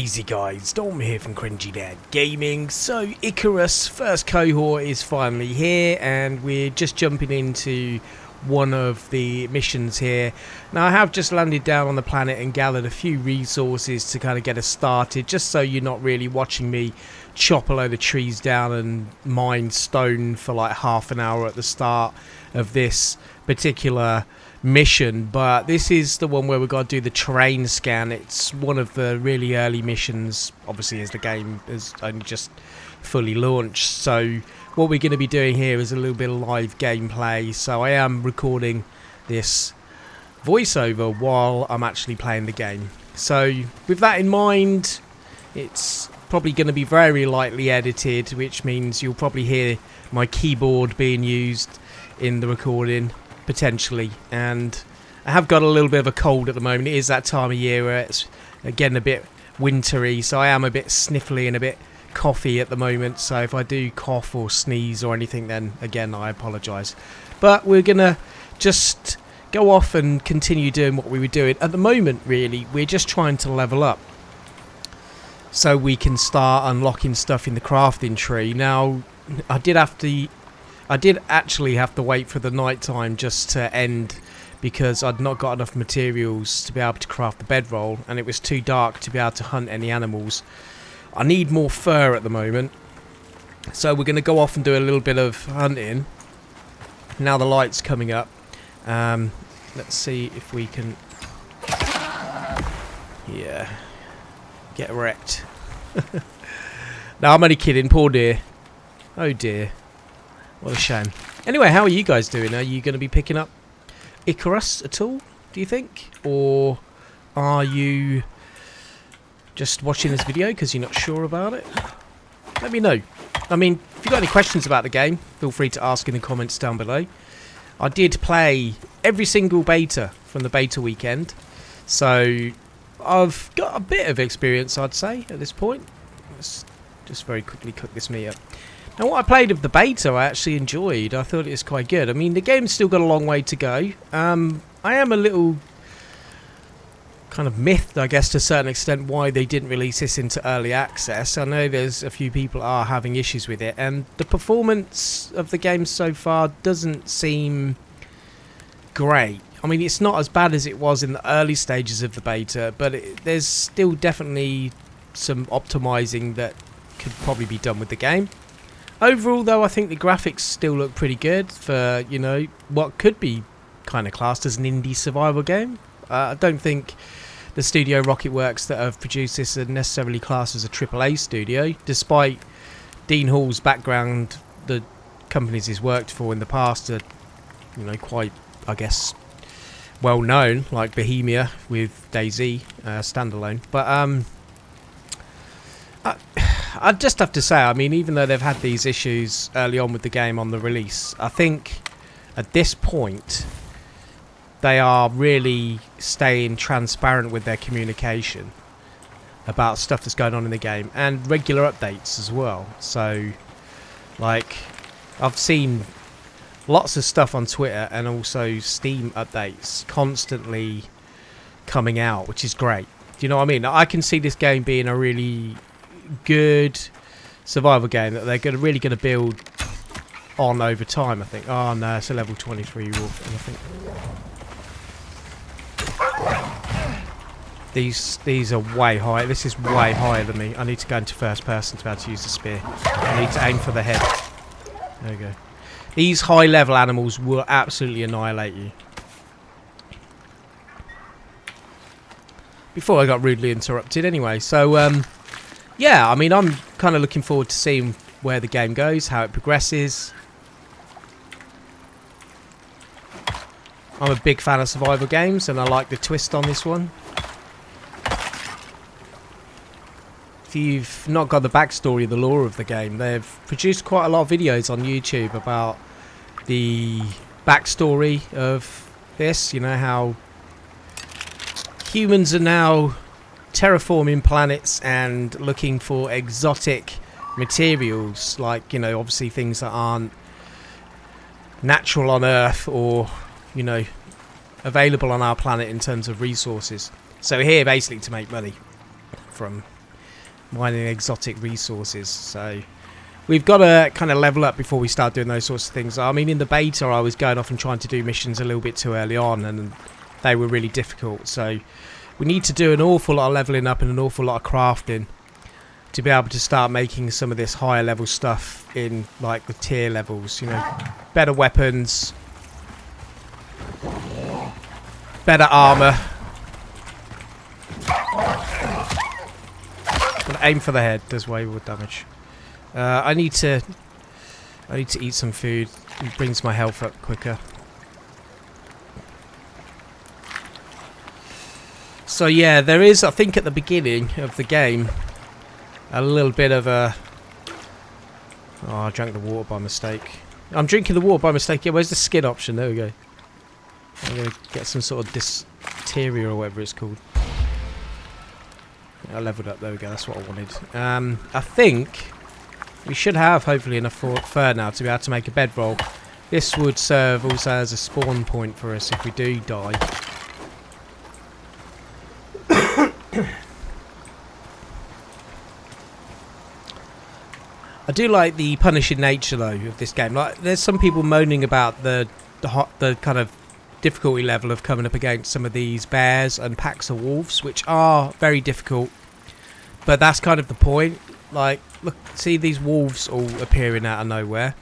Easy guys, Storm here from Cringy Dad Gaming. So Icarus first cohort is finally here and we're just jumping into one of the missions here. Now I have just landed down on the planet and gathered a few resources to kind of get us started, just so you're not really watching me chop a load of trees down and mine stone for like half an hour at the start of this particular mission. But this is the one where we've got to do the terrain scan. It's one of the really early missions, obviously, as the game is only just fully launched. So what we're going to be doing here is a little bit of live gameplay. So I am recording this voiceover while I'm actually playing the game. So with that in mind, it's probably going to be very lightly edited, which means you'll probably hear my keyboard being used in the recording potentially. And I have got a little bit of a cold at the moment. It is that time of year where it's again a bit wintry, so I am a bit sniffly and a bit coughy at the moment. So if I do cough or sneeze or anything, then again I apologise. But we're gonna just go off and continue doing what we were doing at the moment. Really, we're just trying to level up so we can start unlocking stuff in the crafting tree. Now I did actually have to wait for the night time just to end, because I'd not got enough materials to be able to craft the bedroll, and it was too dark to be able to hunt any animals. I need more fur at the moment, so we're going to go off and do a little bit of hunting. Now the light's coming up. Let's see if we can... Yeah. Get wrecked. No, I'm only kidding. Poor dear. Oh dear. What a shame. Anyway, how are you guys doing? Are you going to be picking up Icarus at all, do you think? Or are you just watching this video because you're not sure about it? Let me know. I mean, if you've got any questions about the game, feel free to ask in the comments down below. I did play every single beta from the beta weekend, so I've got a bit of experience, I'd say, at this point. Let's just very quickly cook this meat up. Now, what I played of the beta, I actually enjoyed. I thought it was quite good. I mean, the game's still got a long way to go. I am a little kind of miffed, I guess, to a certain extent, why they didn't release this into early access. I know there's a few people are having issues with it, and the performance of the game so far doesn't seem great. I mean, it's not as bad as it was in the early stages of the beta, but there's still definitely some optimizing that could probably be done with the game. Overall, though, I think the graphics still look pretty good for, you know, what could be kind of classed as an indie survival game. I don't think the studio Rocketworks that have produced this are necessarily classed as a AAA studio, despite Dean Hall's background. The companies he's worked for in the past are, you know, quite, I guess, well known, like Bohemia with DayZ standalone. But I'd just have to say, I mean, even though they've had these issues early on with the game on the release, I think at this point they are really staying transparent with their communication about stuff that's going on in the game, and regular updates as well. So, like, I've seen lots of stuff on Twitter and also Steam updates constantly coming out, which is great. Do you know what I mean? I can see this game being a really good survival game that they're really going to build on over time, I think. Oh no, it's a level 23 wolf, I think. These are way high. This is way higher than me. I need to go into first person to be able to use the spear. I need to aim for the head. There we go. These high level animals will absolutely annihilate you. Before I got rudely interrupted anyway. So yeah, I mean, I'm kind of looking forward to seeing where the game goes, how it progresses. I'm a big fan of survival games, and I like the twist on this one. If you've not got the backstory, the lore of the game, they've produced quite a lot of videos on YouTube about the backstory of this. You know, how humans are now terraforming planets and looking for exotic materials, like, you know, obviously things that aren't natural on Earth or, you know, available on our planet in terms of resources. So we're here basically to make money from mining exotic resources. So we've got to kind of level up before we start doing those sorts of things. I mean, in the beta, I was going off and trying to do missions a little bit too early on, and they were really difficult. So we need to do an awful lot of leveling up and an awful lot of crafting to be able to start making some of this higher level stuff in like the tier levels. You know, better weapons, better armor. But aim for the head does way more damage. I need to eat some food. It brings my health up quicker. So yeah, there is, I think, at the beginning of the game, a little bit of a... Oh, I drank the water by mistake. I'm drinking the water by mistake. Yeah, where's the skin option? There we go. I'm going to get some sort of dysteria or whatever it's called. I leveled up. There we go. That's what I wanted. I think we should have, hopefully, enough fur now to be able to make a bedroll. This would serve also as a spawn point for us if we do die. I do like the punishing nature though of this game. Like, there's some people moaning about the kind of difficulty level of coming up against some of these bears and packs of wolves, which are very difficult. But that's kind of the point. Like, look, see these wolves all appearing out of nowhere.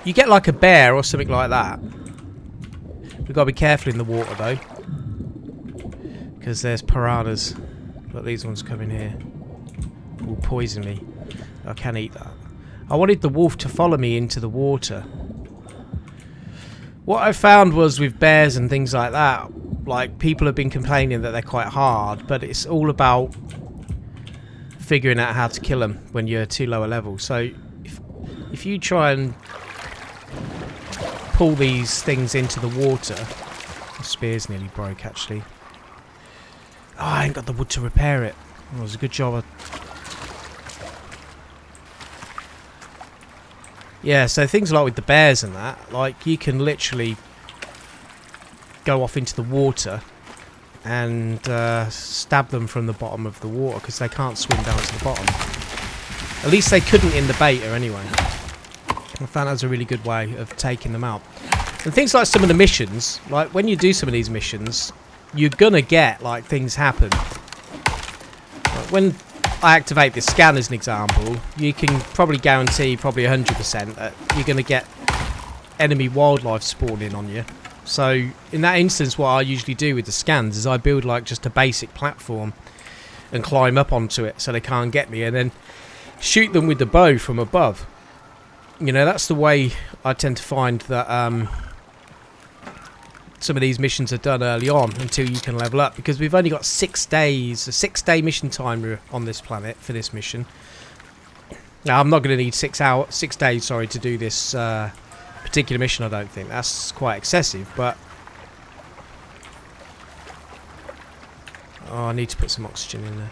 You get like a bear or something like that. We've got to be careful in the water though, because there's piranhas. Look, these ones come in here. Will poison me. I can eat that. I wanted the wolf to follow me into the water. What I found was with bears and things like that, like, people have been complaining that they're quite hard, but it's all about figuring out how to kill them when you're too low a level. So if you try and pull these things into the water... The spear's nearly broke actually. Oh, I ain't got the wood to repair it. Oh, it was a good job. Yeah, so things like with the bears and that, like, you can literally go off into the water and stab them from the bottom of the water because they can't swim down to the bottom. At least they couldn't in the beta anyway. I found that was a really good way of taking them out. And things like some of the missions, like when you do some of these missions, you're gonna get, like, things happen. Like when I activate this scan as an example, you can probably guarantee, probably 100%, that you're gonna get enemy wildlife spawning on you. So in that instance, what I usually do with the scans is I build like just a basic platform and climb up onto it so they can't get me, and then shoot them with the bow from above. You know, that's the way I tend to find that some of these missions are done early on until you can level up, because we've only got 6 days, a 6-day mission timer on this planet for this mission. Now, I'm not going to need 6 days, sorry, to do this particular mission. I don't think that's quite excessive, but oh, I need to put some oxygen in there.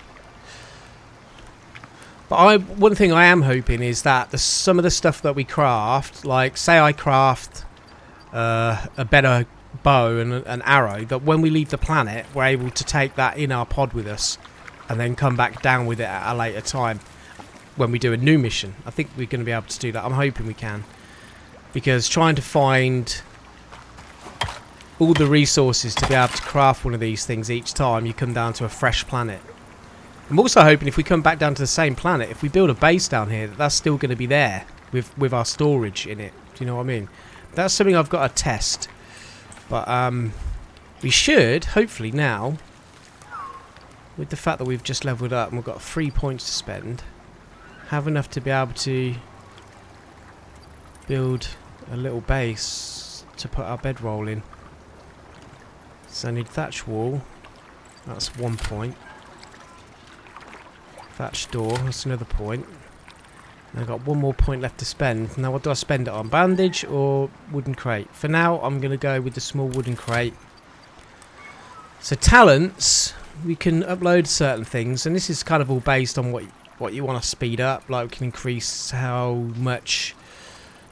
But one thing I am hoping is that some of the stuff that we craft, like say I craft a better bow and an arrow, that when we leave the planet we're able to take that in our pod with us and then come back down with it at a later time when we do a new mission. I think we're going to be able to do that. I'm hoping we can, because trying to find all the resources to be able to craft one of these things each time you come down to a fresh planet. I'm also hoping if we come back down to the same planet, if we build a base down here, that's still going to be there with our storage in it. Do you know what I mean? That's something I've got to test. But we should, hopefully now, with the fact that we've just leveled up and we've got 3 points to spend, have enough to be able to build a little base to put our bedroll in. So I need thatch wall. That's 1 point. Thatch door, that's another point. And I've got 1 more point left to spend. Now what do I spend it on? Bandage or wooden crate? For now I'm going to go with the small wooden crate. So talents, we can upload certain things, and this is kind of all based on what you want to speed up. Like, we can increase how much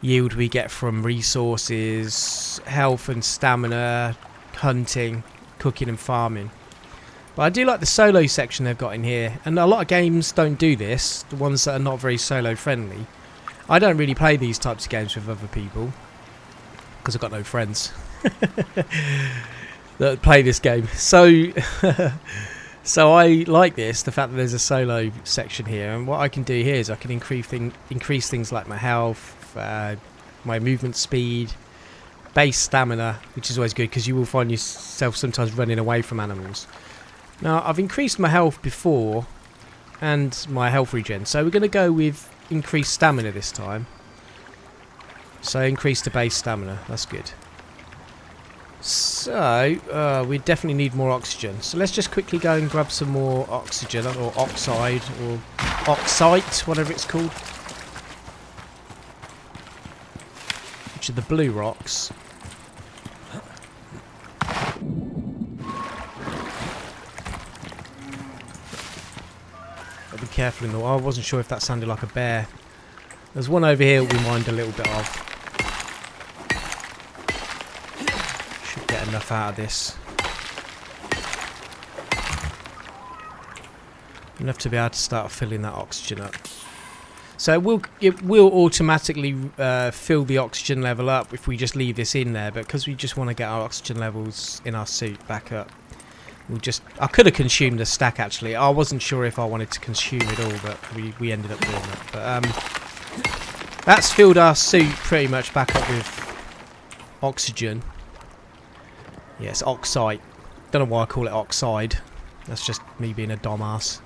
yield we get from resources, health and stamina, hunting, cooking and farming. But I do like the solo section they've got in here, and a lot of games don't do this, the ones that are not very solo friendly. I don't really play these types of games with other people because I've got no friends that play this game. So so I like this, the fact that there's a solo section here, and what I can do here is I can increase things like my health, my movement speed, base stamina, which is always good because you will find yourself sometimes running away from animals. Now, I've increased my health before and my health regen, so we're going to go with increased stamina this time. So increase the base stamina, that's good. So, we definitely need more oxygen. So let's just quickly go and grab some more oxygen, or oxide, or oxite, whatever it's called. Which are the blue rocks. Be careful in the water. I wasn't sure if that sounded like a bear. There's one over here we mind a little bit of. Should get enough out of this. Enough to be able to start filling that oxygen up. So it will automatically fill the oxygen level up if we just leave this in there, but because we just want to get our oxygen levels in our suit back up, I could have consumed a stack actually. I wasn't sure if I wanted to consume it all, but we ended up doing that. But that's filled our suit pretty much back up with oxygen. Yes, oxide. Don't know why I call it oxide. That's just me being a dumbass.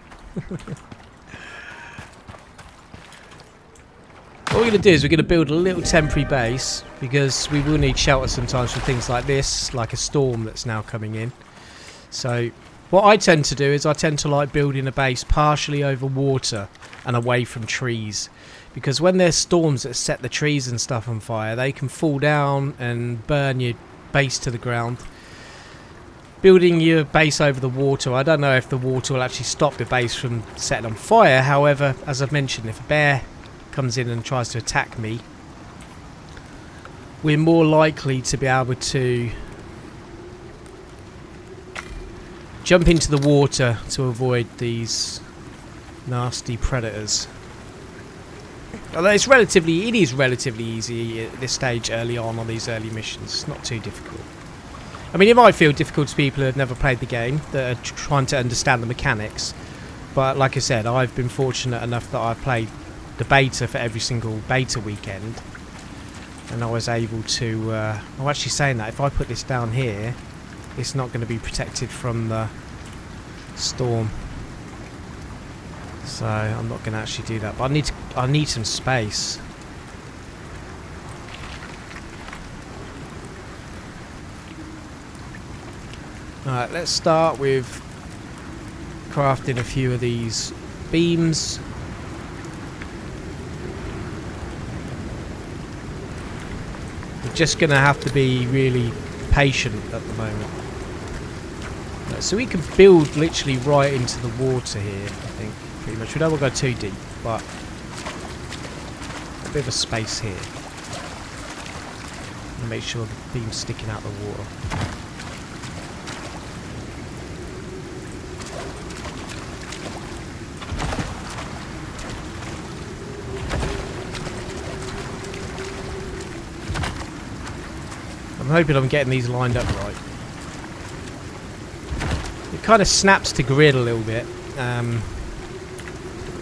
What we're going to do is we're going to build a little temporary base, because we will need shelter sometimes for things like this, like a storm that's now coming in. So what I tend to do is I tend to like building a base partially over water and away from trees, because when there's storms that set the trees and stuff on fire, they can fall down and burn your base to the ground. Building your base over the water, I don't know if the water will actually stop the base from setting on fire. However, as I've mentioned, if a bear comes in and tries to attack me, we're more likely to be able to jump into the water to avoid these nasty predators. Although it is relatively easy at this stage early on these early missions. It's not too difficult. I mean, it might feel difficult to people who have never played the game, that are trying to understand the mechanics. But like I said, I've been fortunate enough that I've played the beta for every single beta weekend, and I was able to... I'm actually saying that if I put this down here, it's not going to be protected from the storm, so I'm not going to actually do that. But I need some space. Alright, let's start with crafting a few of these beams. We're just going to have to be really patient at the moment. So we can build literally right into the water here, I think, pretty much. We don't want to go too deep, but a bit of a space here. And make sure the beam's sticking out the water. I'm hoping I'm getting these lined up right. It kind of snaps to grid a little bit.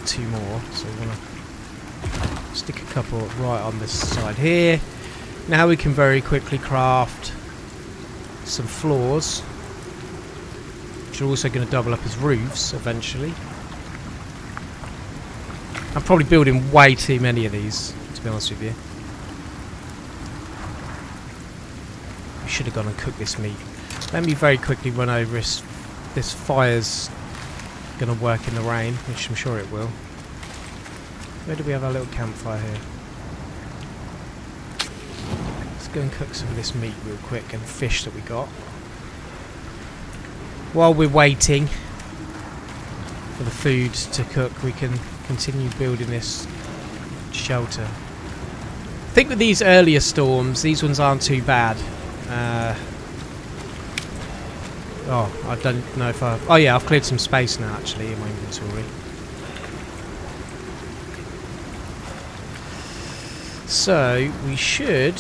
Two more, so we're gonna stick a couple right on this side here. Now we can very quickly craft some floors, which are also going to double up as roofs eventually. I'm probably building way too many of these, to be honest with you. We should have gone and cooked this meat. Let me very quickly run over this fire's going to work in the rain, which I'm sure it will. Where do we have our little campfire here? Let's go and cook some of this meat real quick, and fish that we got. While we're waiting for the food to cook, we can continue building this shelter. I think with these earlier storms, these ones aren't too bad. Oh, I don't know if I... Oh yeah, I've cleared some space now actually in my inventory. So, we should... I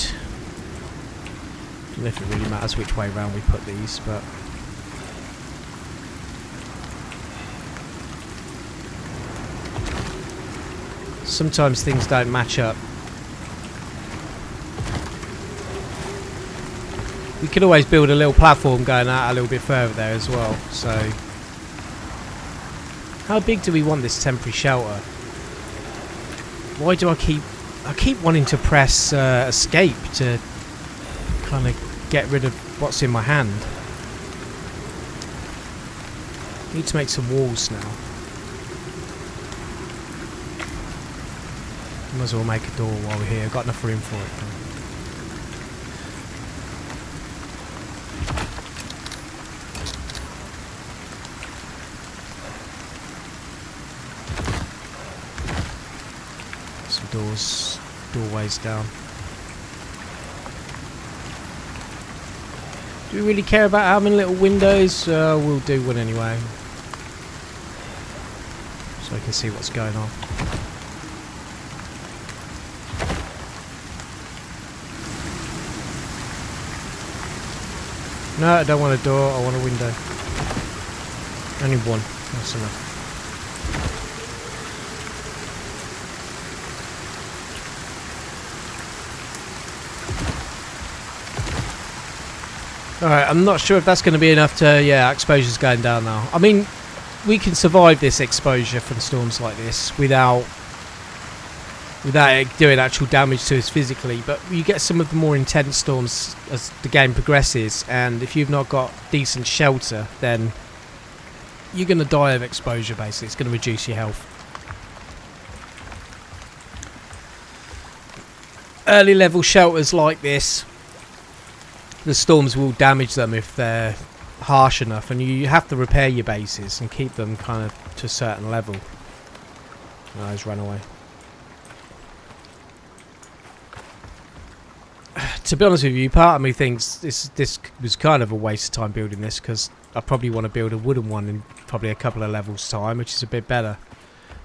don't know if it really matters which way around we put these, but... Sometimes things don't match up. We could always build a little platform going out a little bit further there as well, so... How big do we want this temporary shelter? Why do I keep wanting to press escape to kind of get rid of what's in my hand. Need to make some walls now. Might as well make a door while we're here. Got enough room for it. Some doorways down. Do we really care about having little windows? We'll do one anyway, so I can see what's going on. No, I don't want a door, I want a window. Only one, that's enough. Alright, I'm not sure if that's going to be enough to... Yeah, exposure's going down now. I mean, we can survive this exposure from storms like this without it doing actual damage to us physically, but you get some of the more intense storms as the game progresses, and if you've not got decent shelter, then you're going to die of exposure basically. It's going to reduce your health. Early level shelters like this, the storms will damage them if they're harsh enough, and you have to repair your bases and keep them kind of to a certain level. Oh, he's run away. To be honest with you, part of me thinks this was kind of a waste of time building this, because I probably want to build a wooden one in probably a couple of levels time, which is a bit better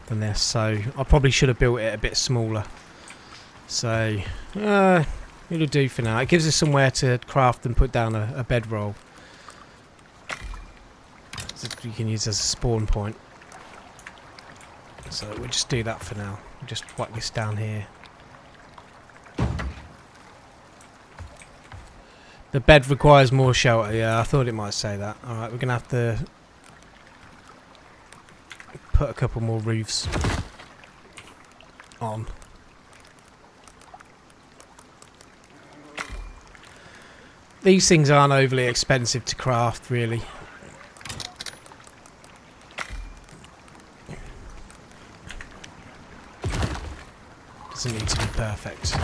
than this. So I probably should have built it a bit smaller. So it'll do for now. It gives us somewhere to craft and put down a bedroll that you can use as a spawn point. So we'll just do that for now. We'll just whack this down here. The bed requires more shelter. Yeah, I thought it might say that. Alright, we're going to have to put a couple more roofs on. These things aren't overly expensive to craft, really. Doesn't need to be perfect.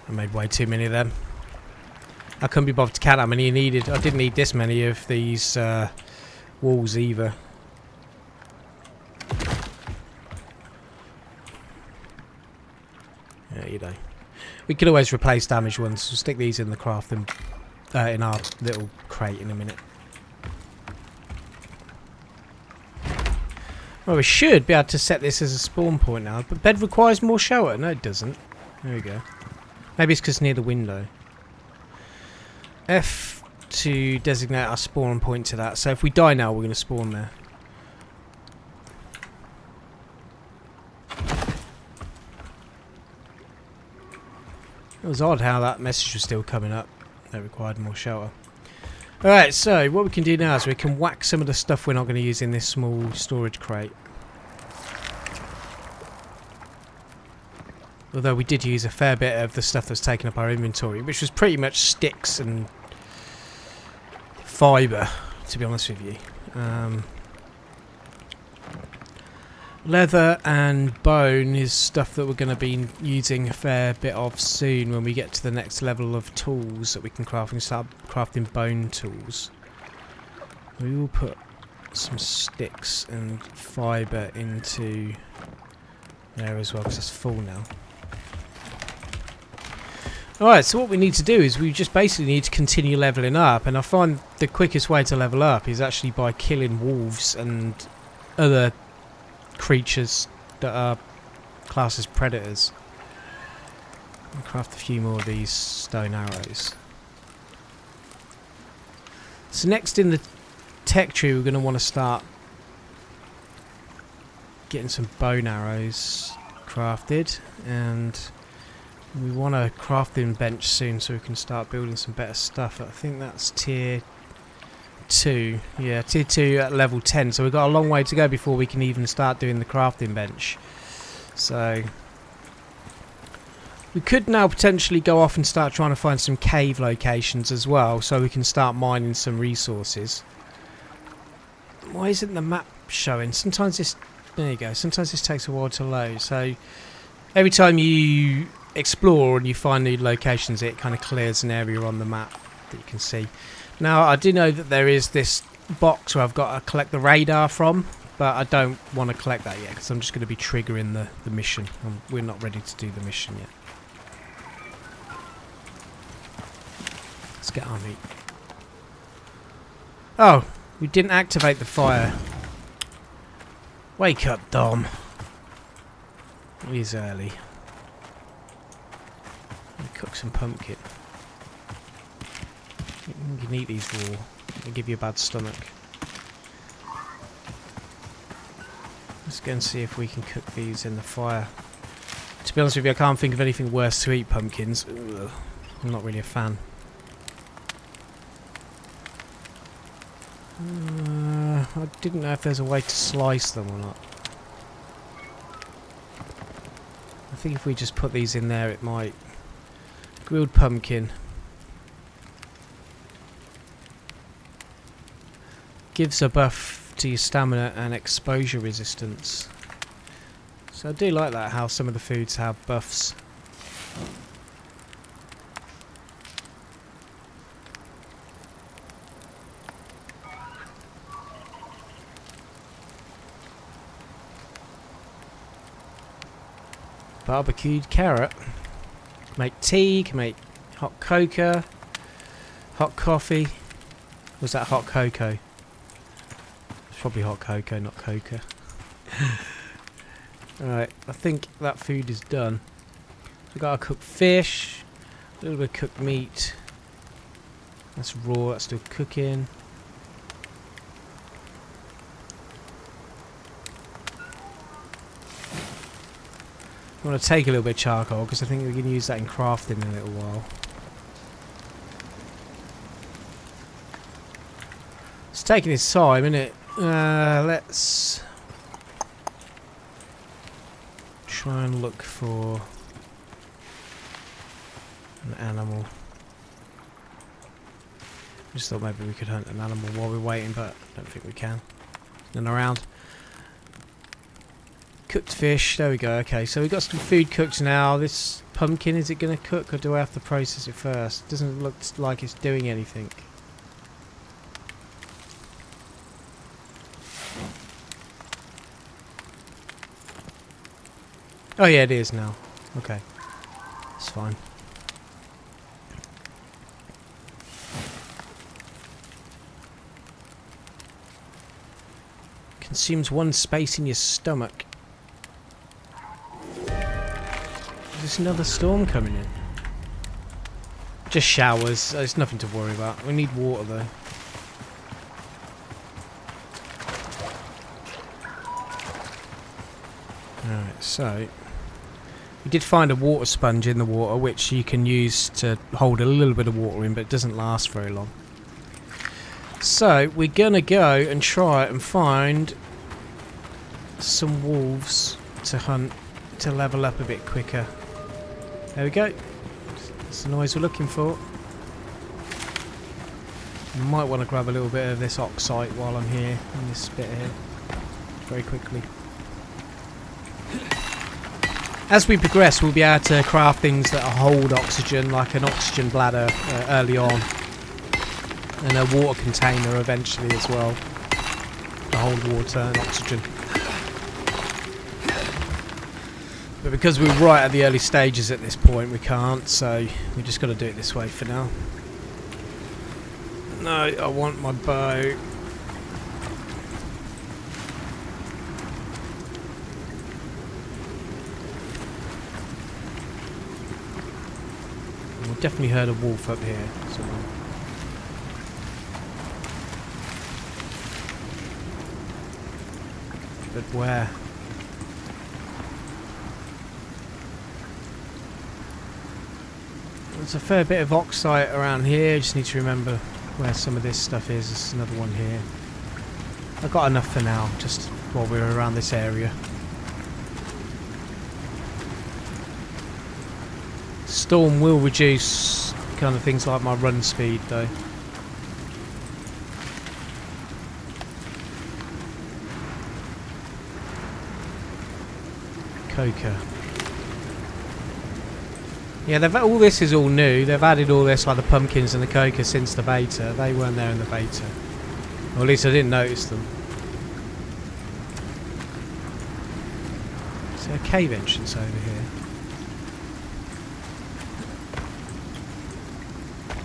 I made way too many of them. I couldn't be bothered to count how many you needed. I didn't need this many of these walls either. Yeah, you know. We could always replace damaged ones. We'll stick these in the craft and in our little crate in a minute. Well, we should be able to set this as a spawn point now, but bed requires more shelter. No, it doesn't. There we go. Maybe it's because near the window. F to designate our spawn point to that. So if we die now, we're going to spawn there. It was odd how that message was still coming up. That required more shelter. Alright, so what we can do now is we can whack some of the stuff we're not going to use in this small storage crate. Although we did use a fair bit of the stuff that's taken up our inventory, which was pretty much sticks and fibre, to be honest with you. Leather and bone is stuff that we're going to be using a fair bit of soon when we get to the next level of tools that we can craft and start crafting bone tools. We will put some sticks and fibre into there as well because it's full now. Alright, so what we need to do is we just basically need to continue leveling up, and I find the quickest way to level up is actually by killing wolves and other creatures that are classed as predators. I'll craft a few more of these stone arrows. So next in the tech tree we're going to want to start getting some bone arrows crafted, and we want a crafting bench soon so we can start building some better stuff. I think that's tier 2. Yeah, tier 2 at level 10, so we've got a long way to go before we can even start doing the crafting bench. So we could now potentially go off and start trying to find some cave locations as well, so we can start mining some resources. Why isn't the map showing? Sometimes this... There you go. Sometimes this takes a while to load. So every time you explore and you find new locations, it kind of clears an area on the map that you can see. Now, I do know that there is this box where I've got to collect the radar from, but I don't want to collect that yet because I'm just going to be triggering the mission. We're not ready to do the mission yet. Let's get our meat. Oh, we didn't activate the fire. Wake up, Dom. It is early. Cook some pumpkin. You can eat these raw. They give you a bad stomach. Let's go and see if we can cook these in the fire. To be honest with you, I can't think of anything worse to eat pumpkins. Ugh. I'm not really a fan. I didn't know if there's a way to slice them or not. I think if we just put these in there, it might... Grilled pumpkin. Gives a buff to your stamina and exposure resistance. So I do like that, how some of the foods have buffs. Barbecued carrot. Make tea, can make hot cocoa, hot coffee. Was that hot cocoa? It's probably hot cocoa, not coca. Alright, I think that food is done. We've got to cook fish, a little bit of cooked meat. That's raw, that's still cooking. I want to take a little bit of charcoal because I think we can use that in crafting in a little while. It's taking its time, isn't it? Let's try and look for an animal. I just thought maybe we could hunt an animal while we're waiting, but I don't think we can. None around. Cooked fish, there we go. Okay, so we've got some food cooked now. This pumpkin, is it going to cook or do I have to process it first? It doesn't look like it's doing anything. Oh yeah, it is now. Okay, it's fine. Consumes 1 space in your stomach. There's another storm coming in. Just showers. There's nothing to worry about. We need water though. Alright, so we did find a water sponge in the water which you can use to hold a little bit of water in, but it doesn't last very long. So we're gonna go and try and find some wolves to hunt to level up a bit quicker. There we go. That's the noise we're looking for. I might want to grab a little bit of this oxite while I'm here in this bit here. Very quickly. As we progress, we'll be able to craft things that hold oxygen, like an oxygen bladder early on. And a water container eventually as well. To hold water and oxygen. But because we're right at the early stages at this point, we can't, so we just got to do it this way for now. No, I want my bow. We've definitely heard a wolf up here somewhere. But where? There's a fair bit of oxide around here. Just need to remember where some of this stuff is. There's another one here. I've got enough for now, just while we're around this area. Storm will reduce kind of things like my run speed though. Coca. Yeah, all this is all new. They've added all this, like the pumpkins and the coca, since the beta. They weren't there in the beta. Or at least I didn't notice them. Is there a cave entrance over here?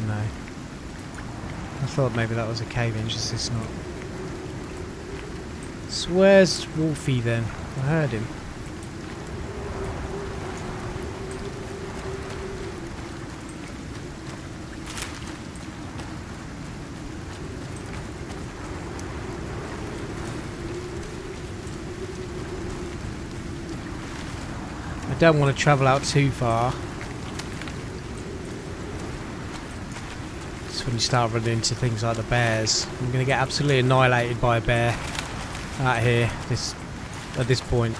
No. I thought maybe that was a cave entrance. It's not. So where's Wolfie then? I heard him. I don't want to travel out too far. It's when you start running into things like the bears. I'm going to get absolutely annihilated by a bear out here at this point.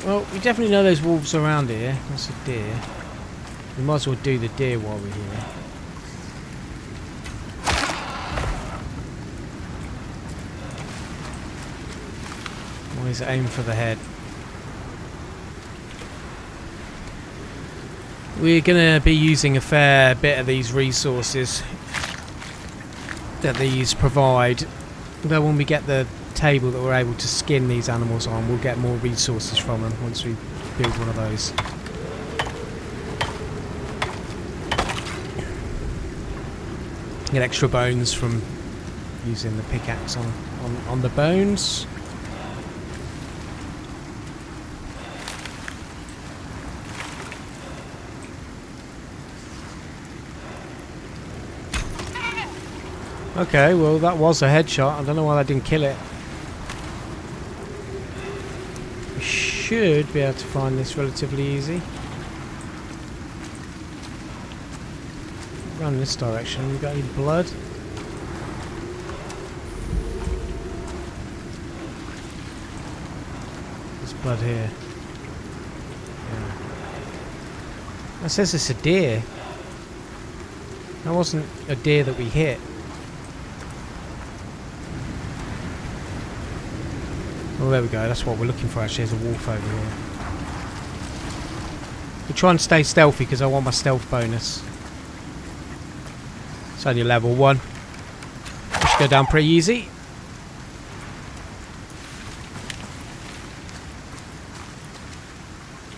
Well, we definitely know there's wolves around here. That's a deer. We might as well do the deer while we're here. Always aim for the head. We're going to be using a fair bit of these resources that these provide. Though when we get the table that we're able to skin these animals on, we'll get more resources from them once we build one of those. Get extra bones from using the pickaxe on the bones. Okay, well that was a headshot. I don't know why that didn't kill it. We should be able to find this relatively easy. Run this direction. We got any blood? There's blood here. Yeah. That says it's a deer. That wasn't a deer that we hit. Oh, there we go. That's what we're looking for, actually. There's a wolf over here. We'll try and stay stealthy because I want my stealth bonus. It's only level 1. We should go down pretty easy.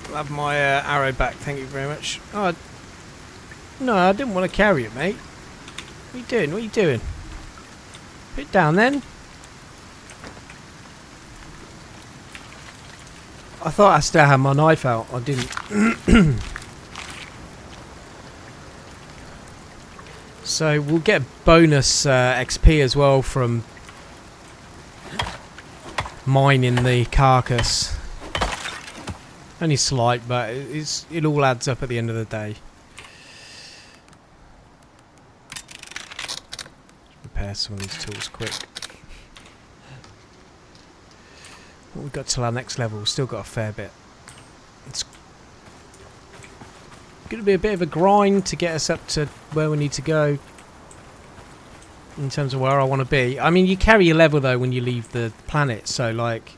I'll have my arrow back. Thank you very much. Oh, no, I didn't want to carry it, mate. What are you doing? What are you doing? Put it down then. I thought I still had my knife out. I didn't. So we'll get bonus XP as well from mining the carcass. Only slight, but it all adds up at the end of the day. Repair some of these tools quick. What we've got till our next level, we've still got a fair bit. It's going to be a bit of a grind to get us up to where we need to go in terms of where I want to be. I mean, you carry your level though when you leave the planet, so like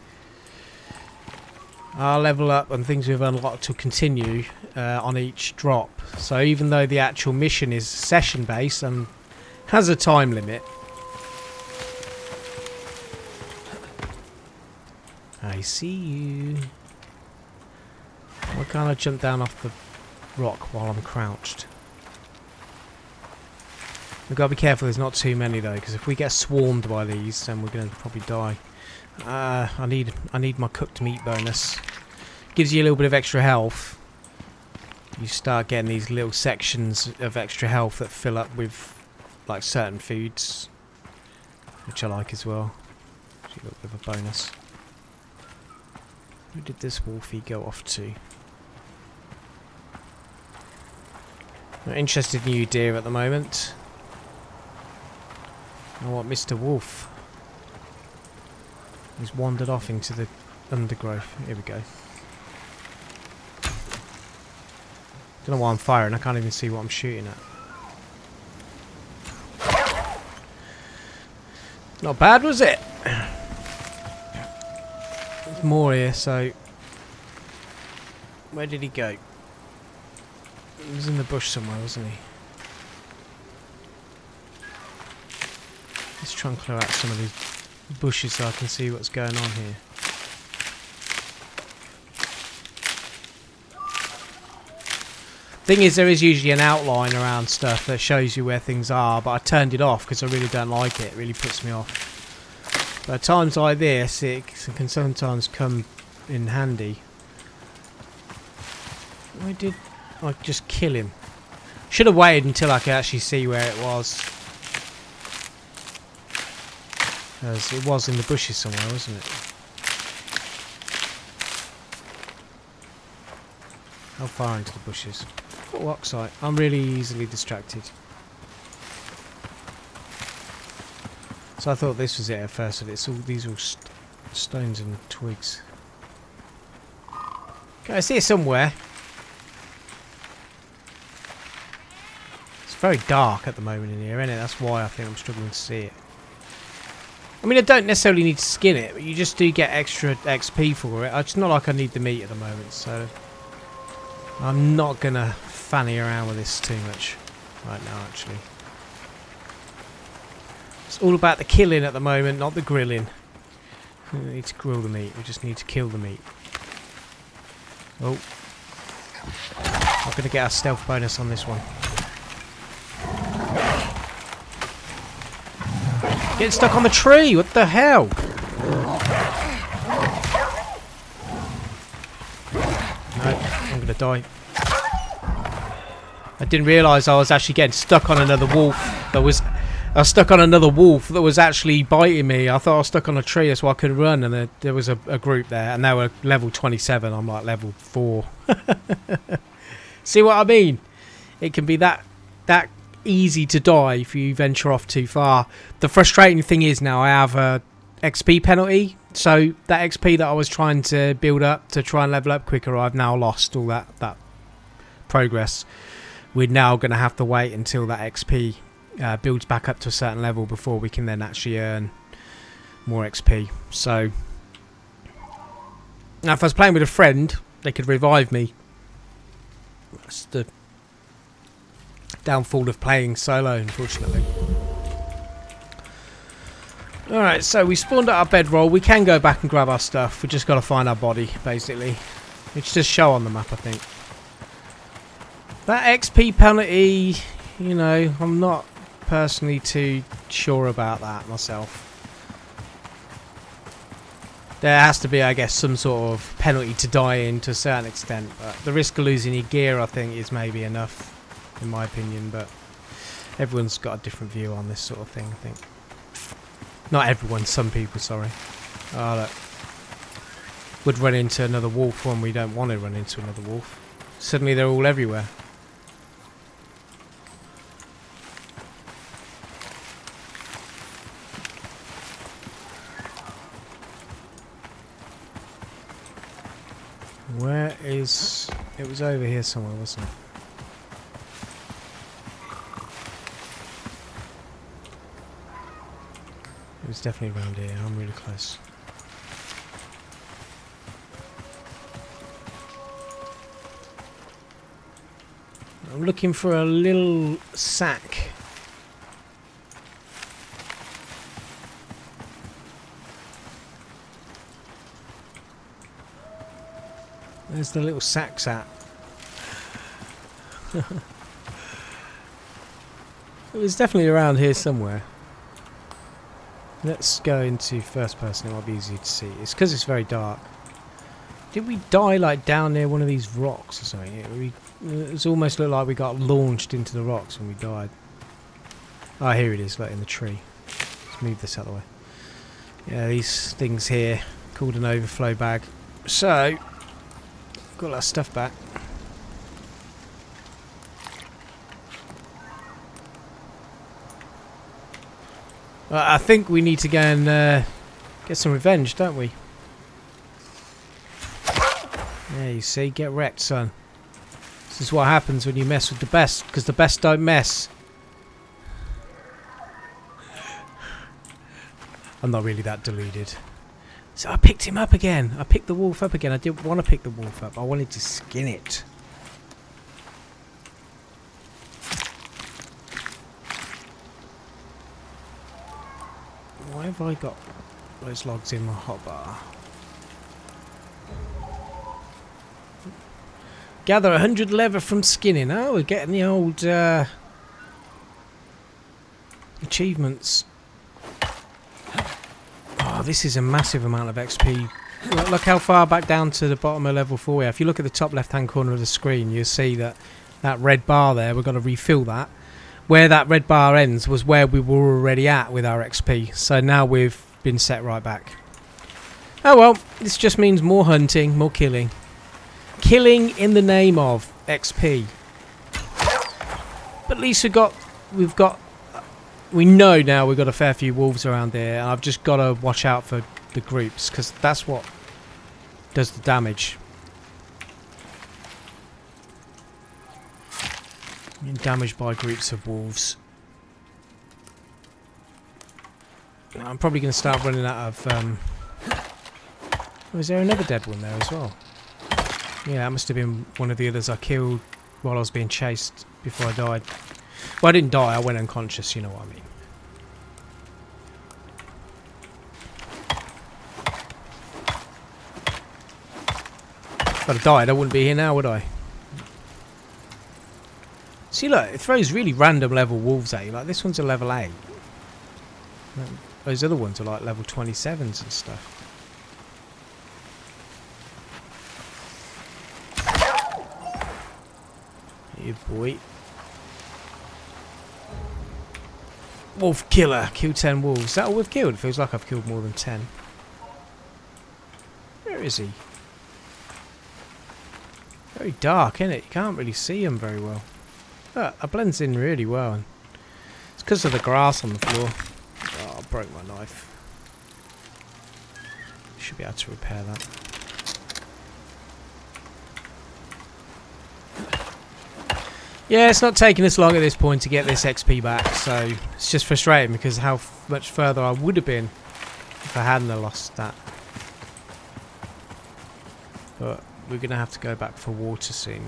our level up and things we've unlocked will continue on each drop. So even though the actual mission is session based and has a time limit, I see you. Why can't I jump down off the rock while I'm crouched? We've got to be careful there's not too many though, because if we get swarmed by these then we're going to probably die. I need my cooked meat bonus. Gives you a little bit of extra health. You start getting these little sections of extra health that fill up with like certain foods, which I like as well. Actually, a little bit of a bonus. Who did this wolfie go off to? Not interested in you, deer, at the moment. I want Mr. Wolf. He's wandered off into the undergrowth. Here we go. Don't know why I'm firing. I can't even see what I'm shooting at. Not bad, was it? There's more here, so... Where did he go? He was in the bush somewhere, wasn't he? Let's try and clear out some of these bushes so I can see what's going on here. Thing is, there is usually an outline around stuff that shows you where things are, but I turned it off because I really don't like it. It really puts me off. But at times like this, it can sometimes come in handy. Why did I just kill him? Should have waited until I could actually see where it was. Because it was in the bushes somewhere, wasn't it? How far into the bushes? What rock site? I'm really easily distracted. So I thought this was it at first, but it's all these are all stones and twigs. Can I see it somewhere? It's very dark at the moment in here, isn't it? That's why I think I'm struggling to see it. I mean, I don't necessarily need to skin it, but you just do get extra XP for it. It's not like I need the meat at the moment, so I'm not going to fanny around with this too much right now, actually. It's all about the killing at the moment, not the grilling. We don't need to grill the meat, we just need to kill the meat. Oh. Not going to get our stealth bonus on this one. Getting stuck on the tree, what the hell? No, I'm gonna die. I didn't realise I was actually getting stuck on another wolf. I was stuck on another wolf that was actually biting me. I thought I was stuck on a tree, that's why I couldn't run, and there was a group there, and they were level 27, I'm like level 4. See what I mean? It can be that easy to die if you venture off too far. The frustrating thing is now I have a XP penalty, so that XP that I was trying to build up to try and level up quicker, I've now lost all that progress. We're now going to have to wait until that XP builds back up to a certain level before we can then actually earn more XP. So now if I was playing with a friend, they could revive me. That's the downfall of playing solo, unfortunately. Alright, so we spawned at our bedroll. We can go back and grab our stuff. We just got to find our body, basically. It's just show on the map, I think. That XP penalty, you know, I'm not personally too sure about that myself. There has to be, I guess, some sort of penalty to die in to a certain extent. But the risk of losing your gear, I think, is maybe enough, in my opinion. But everyone's got a different view on this sort of thing, I think. Not everyone, some people, sorry. Oh, look. Would run into another wolf when we don't want to run into another wolf. Suddenly they're all everywhere. Where is... It was over here somewhere, wasn't it? It was definitely around here. I'm really close. I'm looking for a little sack. There's the little sacks at. It was definitely around here somewhere. Let's go into first person, it might be easier to see. It's because it's very dark. Did we die like down near one of these rocks or something? It almost looked like we got launched into the rocks when we died. Oh, here it is, like in the tree. Let's move this out of the way. Yeah, these things here, called an overflow bag. So, got that stuff back. I think we need to go and get some revenge, don't we? Yeah, you see, get wrecked, son. This is what happens when you mess with the best, because the best don't mess. I'm not really that deluded. So I picked him up again. I picked the wolf up again. I didn't want to pick the wolf up. I wanted to skin it. Why have I got those logs in my hotbar? Gather 100 leather from skinning. Oh, we're getting the old achievements. Oh, this is a massive amount of XP. Look how far back down to the bottom of level 4 we are. If you look at the top left hand corner of the screen, you'll see that red bar there, we've got to refill that. Where that red bar ends was where we were already at with our XP. So now we've been set right back. Oh well, this just means more hunting, more killing. Killing in the name of XP. But at least we know now we've got a fair few wolves around here. And I've just got to watch out for the groups, because that's what does the damage. Being damaged by groups of wolves. I'm probably going to start running out of... Oh, is there another dead one there as well? Yeah, that must have been one of the others I killed while I was being chased before I died. Well, I didn't die, I went unconscious, you know what I mean. If I'd died, I wouldn't be here now, would I? See, look, it throws really random level wolves at you. Like, this one's a level 8. Those other ones are like level 27s and stuff. Hey, boy. Wolf killer. Kill 10 wolves. Is that all we've killed? It feels like I've killed more than 10. Where is he? Very dark, isn't it? You can't really see him very well. That blends in really well. And it's because of the grass on the floor. Oh, I broke my knife. Should be able to repair that. Yeah, it's not taking us long at this point to get this XP back, so it's just frustrating because how much further I would have been if I hadn't have lost that. But we're going to have to go back for water soon.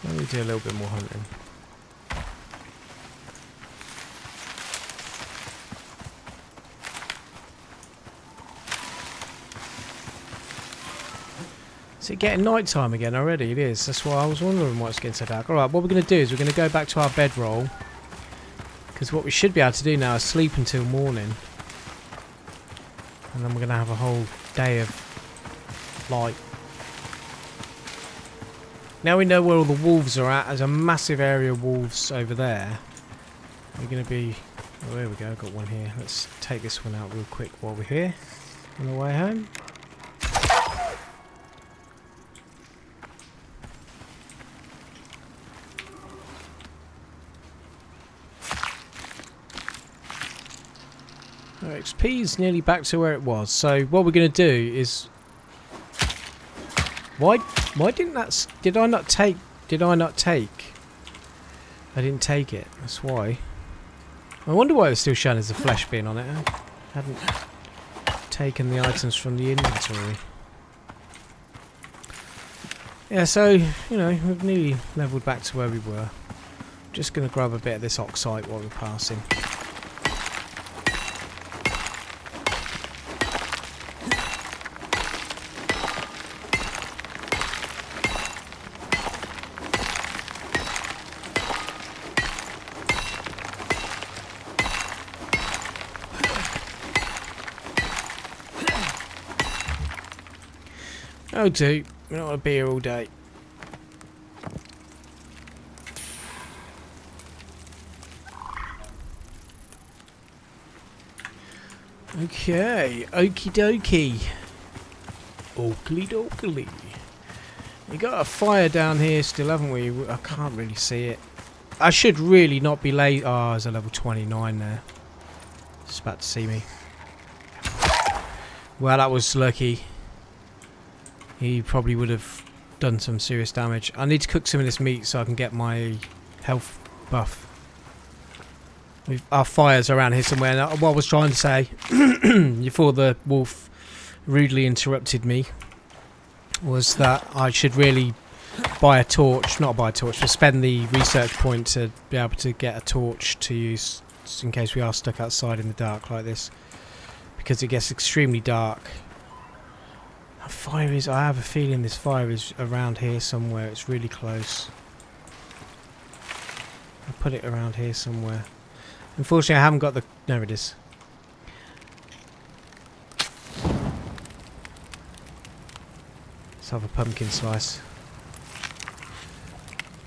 Let me do a little bit more hunting. Is it getting night time again already? It is. That's why I was wondering why it's getting so dark. Alright, what we're going to do is we're going to go back to our bedroll. Because what we should be able to do now is sleep until morning. And then we're going to have a whole day of light. Now we know where all the wolves are at. There's a massive area of wolves over there. We're going to be... Oh, there we go. I've got one here. Let's take this one out real quick while we're here. On the way home. Our XP is nearly back to where it was. So what we're going to do is... Why didn't that... Did I not take... I didn't take it. That's why. I wonder why it was still showing as a flesh bin on it. I hadn't taken the items from the inventory. Yeah, so, you know, we've nearly levelled back to where we were. Just going to grab a bit of this oxide while we're passing. Oh, do. We don't want to be here all day. Okay, okie dokie. Oakley dokley. We got a fire down here still, haven't we? I can't really see it. I should really not be late. Oh, there's a level 29 there. It's about to see me. Well, that was lucky. He probably would have done some serious damage. I need to cook some of this meat so I can get my health buff. Our fire's around here somewhere. Now, what I was trying to say before the wolf rudely interrupted me was that I should really buy a torch, not buy a torch, but spend the research point to be able to get a torch to use just in case we are stuck outside in the dark like this, because it gets extremely dark. Fire is, I have a feeling this fire is around here somewhere. It's really close. I'll put it around here somewhere. Unfortunately, I haven't got the... There it is. Let's have a pumpkin slice.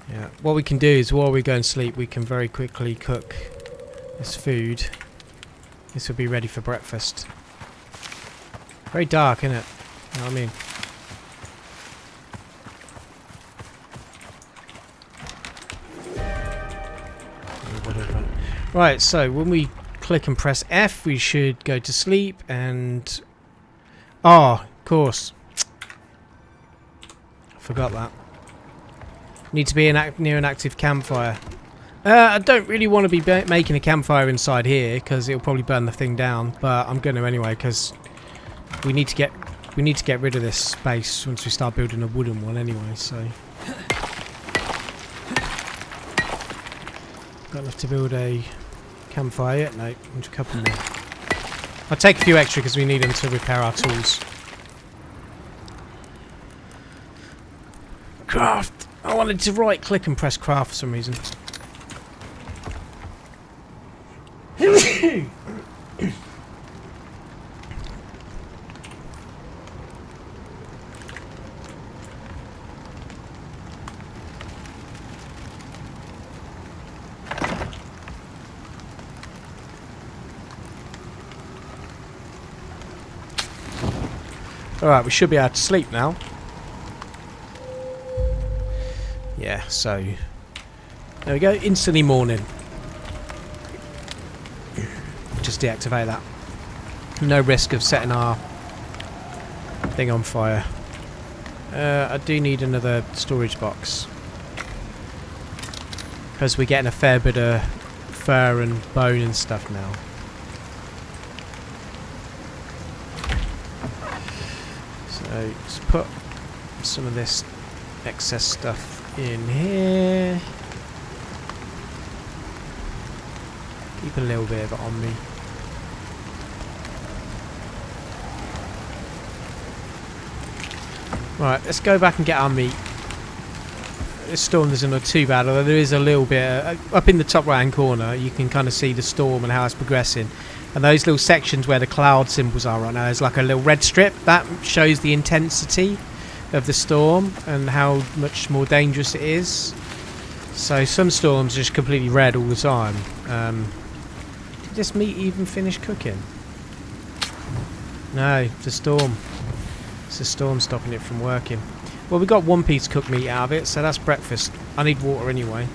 Yeah. What we can do is, while we go and sleep, we can very quickly cook this food. This will be ready for breakfast. Very dark, isn't it? You know what I mean? Right, so when we click and press F, we should go to sleep and... Oh, of course. I forgot that. Need to be near an active campfire. I don't really want to be making a campfire inside here because it'll probably burn the thing down, but I'm going to anyway because we need to get rid of this space once we start building a wooden one anyway, so... Got enough to build a campfire yet? No, a couple more. I'll take a few extra because we need them to repair our tools. Craft! I wanted to right click and press craft for some reason. Alright, we should be able to sleep now. Yeah, so... There we go, instantly morning. Just deactivate that. No risk of setting our thing on fire. I do need another storage box. Because we're getting a fair bit of fur and bone and stuff now. So let's put some of this excess stuff in here. Keep a little bit of it on me. Right, let's go back and get our meat. This storm isn't too bad, although there is a little bit up in the top right hand corner. You can kind of see the storm and how it's progressing. And those little sections where the cloud symbols are right now, there's like a little red strip. That shows the intensity of the storm and how much more dangerous it is. So some storms are just completely red all the time. Did this meat even finish cooking? No, it's a storm. It's a storm stopping it from working. Well, we got one piece cooked meat out of it, so that's breakfast. I need water anyway.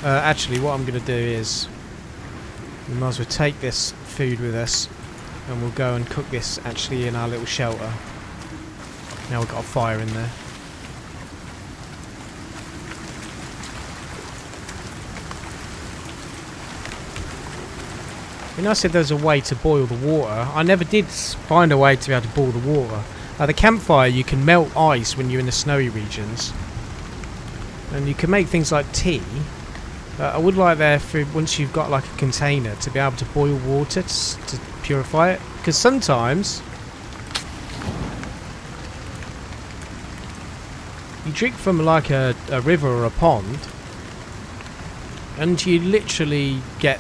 Actually, what I'm going to do is... we might as well take this food with us and we'll go and cook this actually in our little shelter. Now we've got a fire in there. You know, I said there's a way to boil the water. I never did find a way to be able to boil the water. The campfire, you can melt ice when you're in the snowy regions. And you can make things like tea. I would like there for once you've got like a container to be able to boil water to purify it, because sometimes you drink from like a river or a pond and you literally get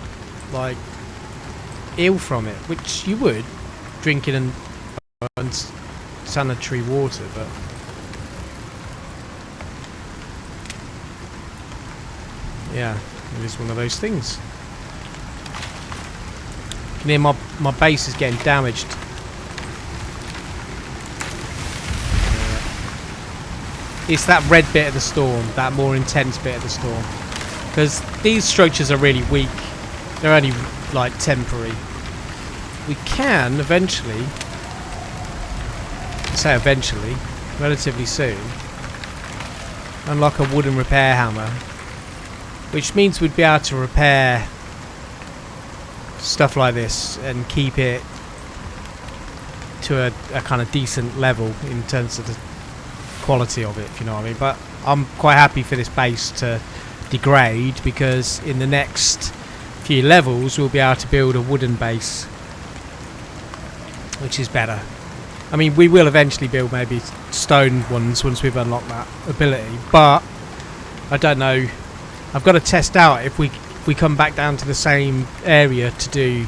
like ill from it, which you would drinking and sanitary water, but yeah, it is one of those things. You can hear my base is getting damaged. It's that red bit of the storm, that more intense bit of the storm. Because these structures are really weak. They're only like temporary. We can eventually, say eventually, relatively soon, unlock a wooden repair hammer. Which means we'd be able to repair stuff like this and keep it to a kind of decent level in terms of the quality of it, if you know what I mean. But I'm quite happy for this base to degrade, because in the next few levels we'll be able to build a wooden base, which is better. I mean, we will eventually build maybe stone ones once we've unlocked that ability, but I don't know. I've got to test out if we come back down to the same area to do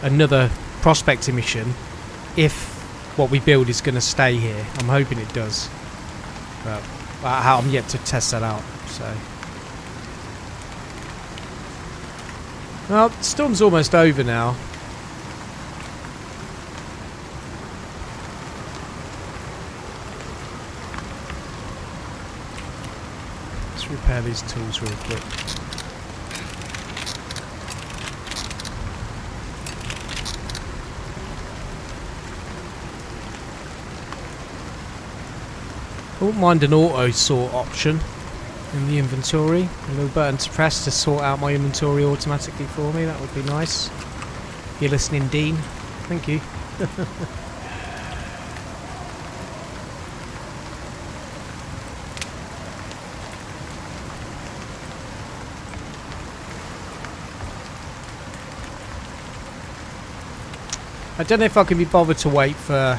another prospecting mission, if what we build is going to stay here. I'm hoping it does, but I'm yet to test that out. So, well, the storm's almost over now. Let's repair these tools real quick. I wouldn't mind an auto sort option in the inventory. A little button to press to sort out my inventory automatically for me. That would be nice. You're listening, Dean. Thank you. I don't know if I can be bothered to wait for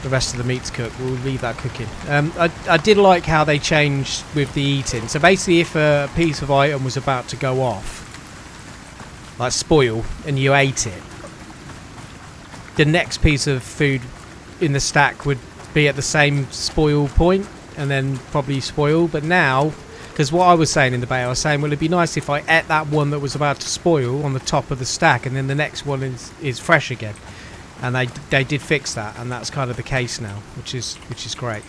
the rest of the meat to cook. We'll leave that cooking. I did like how they changed with the eating. So basically, if a piece of item was about to go off, like spoil, and you ate it, the next piece of food in the stack would be at the same spoil point, and then probably spoil. But now, because what I was saying in the debate, I was saying, well, it'd be nice if I ate that one that was about to spoil on the top of the stack, and then the next one is fresh again. And they did fix that, and that's kind of the case now, which is great.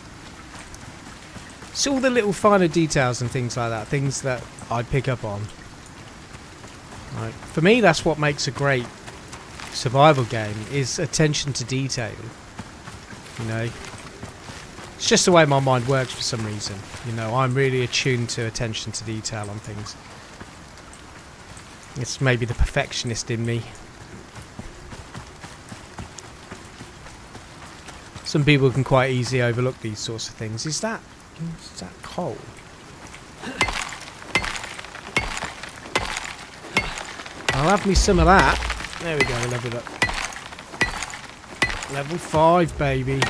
It's all the little finer details and things like that, things that I pick up on. Right. For me, that's what makes a great survival game, is attention to detail. You know, it's just the way my mind works for some reason. You know, I'm really attuned to attention to detail on things. It's maybe the perfectionist in me. Some people can quite easily overlook these sorts of things. Is that coal? I'll have me some of that. There we go, level up. Level 5, baby.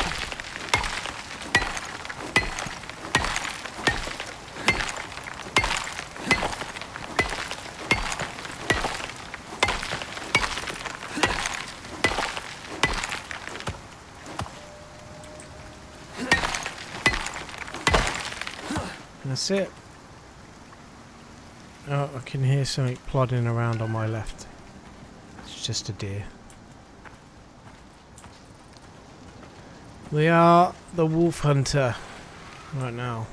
That's it. Oh, I can hear something plodding around on my left. It's just a deer. We are the wolf hunter right now.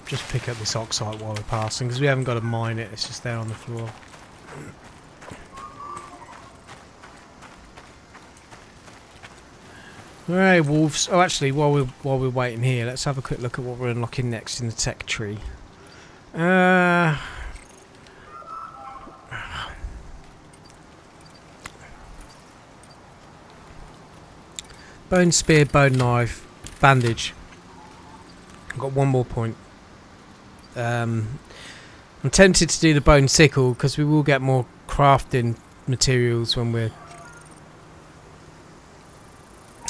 Just pick up this oxide while we're passing, because we haven't got to mine it, it's just there on the floor. Alright, wolves. Oh, actually, while we're waiting here, let's have a quick look at what we're unlocking next in the tech tree. Bone spear, bone knife, bandage. I've got one more point. I'm tempted to do the bone sickle, because we will get more crafting materials when we're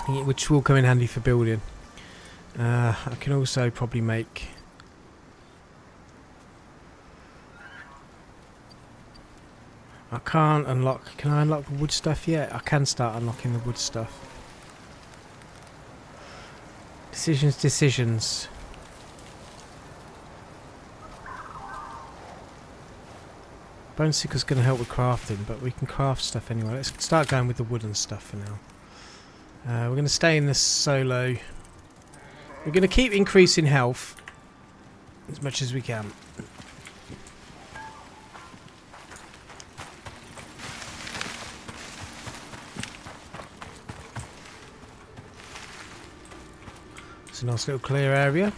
which will come in handy for building. I can also probably make... I can't unlock... Can I unlock the wood stuff yet? I can start unlocking the wood stuff. Decisions. Bone sickle's going to help with crafting, but we can craft stuff anyway. Let's start going with the wooden stuff for now. We're going to stay in this solo. We're going to keep increasing health as much as we can. It's a nice little clear area.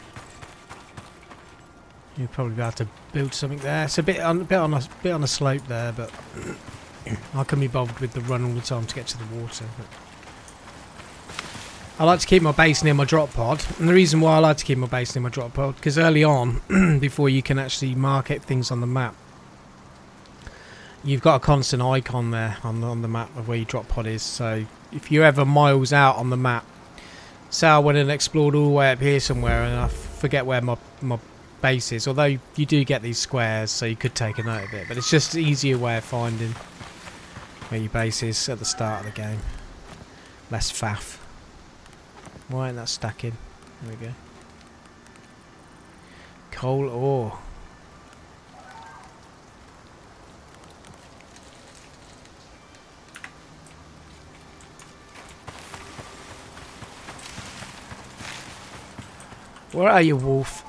You'll probably be able to build something there. It's a bit on a slope there, but I can be bothered with the run all the time to get to the water. But I like to keep my base near my drop pod, and the reason why I like to keep my base near my drop pod, because early on, before you can actually market things on the map, you've got a constant icon there on the map of where your drop pod is. So if you're ever miles out on the map, say I went and explored all the way up here somewhere, and I forget where my base is, although you do get these squares, so you could take a note of it, but it's just an easier way of finding where your base is at the start of the game. Less faff. Why ain't that stacking? There we go. Coal ore. Where are you, wolf?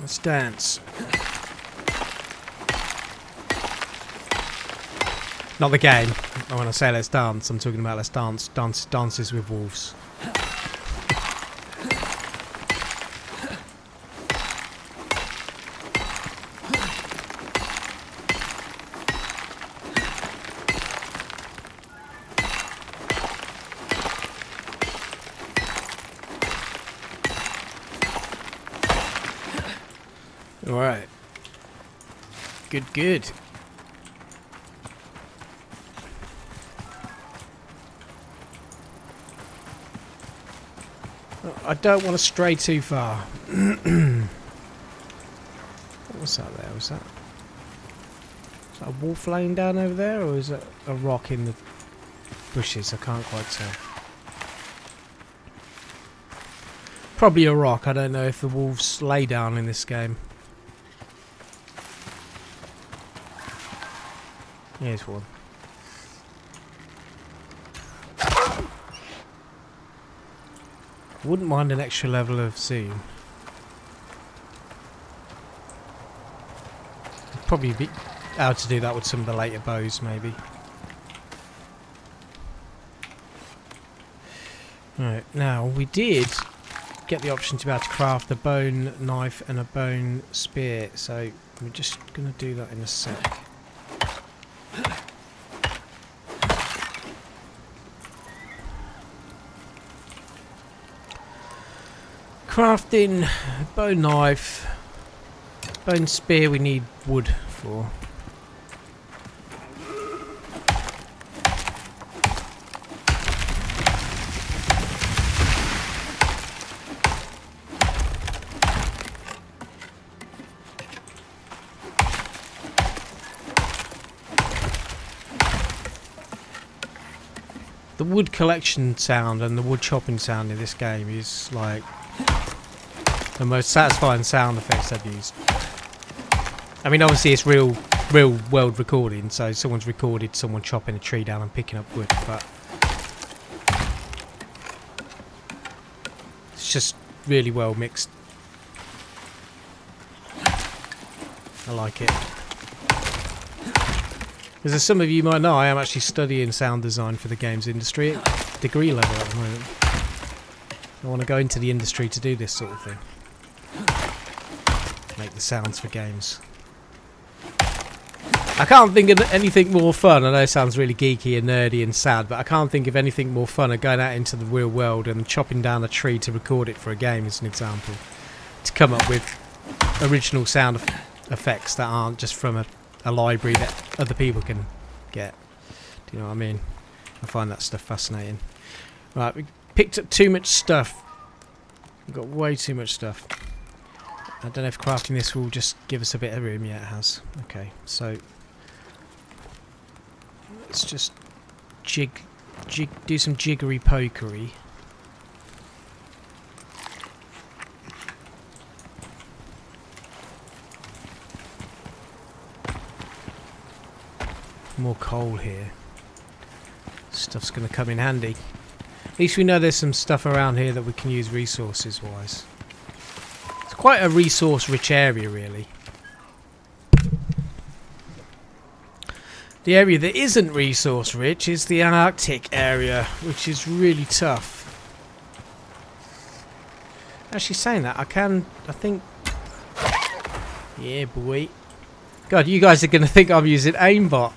Let's dance. Not the game. When I say let's dance, I'm talking about let's dance. Dances with wolves. Alright. Good. I don't want to stray too far. What was that there? Was that a wolf laying down over there, or is it a rock in the bushes? I can't quite tell. Probably a rock. I don't know if the wolves lay down in this game. Here's one. Wouldn't mind an extra level of zoom. Probably be able to do that with some of the later bows, maybe. Right, now we did get the option to be able to craft a bone knife and a bone spear, so we're just going to do that in a sec. Crafting bone knife, bone spear we need wood for. The wood collection sound and the wood chopping sound in this game is like the most satisfying sound effects I've used. I mean, obviously it's real world recording, so someone's recorded someone chopping a tree down and picking up wood, but it's just really well mixed. I like it. Because as some of you might know, I am actually studying sound design for the games industry at degree level at the moment. I want to go into the industry to do this sort of thing. Make the sounds for games. I can't think of anything more fun. I know it sounds really geeky and nerdy and sad, but I can't think of anything more fun than going out into the real world and chopping down a tree to record it for a game, as an example. To come up with original sound effects that aren't just from a library that other people can get. Do you know what I mean? I find that stuff fascinating. Right, we picked up too much stuff. We've got way too much stuff. I don't know if crafting this will just give us a bit of room. Yeah, it has. Okay, so let's just do some jiggery pokery. More coal here. Stuff's going to come in handy. At least we know there's some stuff around here that we can use resources wise. It's quite a resource rich area really. The area that isn't resource rich is the Arctic area, which is really tough. Actually saying that, I think... Yeah boy. God, you guys are going to think I'm using aimbot.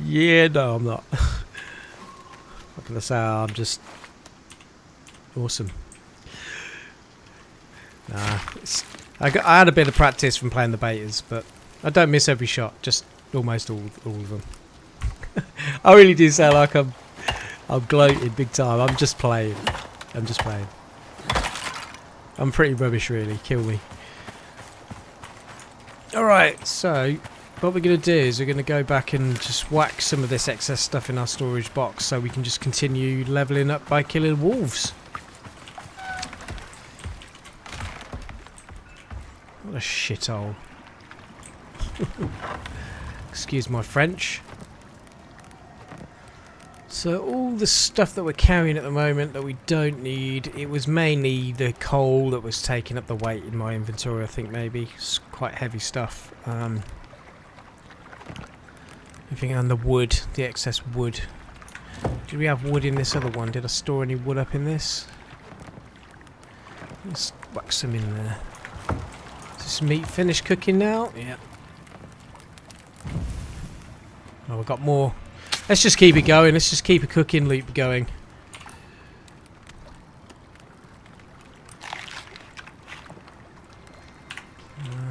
Yeah, no, I'm not. I'm going to say I'm just awesome. Nah, I had a bit of practice from playing the betas, but I don't miss every shot. Just almost all of them. I really do sound like I'm gloating big time. I'm just playing. I'm pretty rubbish, really. Kill me. Alright, so what we're going to do is we're going to go back and just whack some of this excess stuff in our storage box so we can just continue leveling up by killing wolves. What a shithole. Excuse my French. So all the stuff that we're carrying at the moment that we don't need, it was mainly the coal that was taking up the weight in my inventory, I think maybe. It's quite heavy stuff. Everything on the wood, the excess wood. Did we have wood in this other one? Did I store any wood up in this? Let's whack some in there. Is this meat finished cooking now? Yeah. Oh, we've got more. Let's just keep it going. Let's just keep a cooking loop going.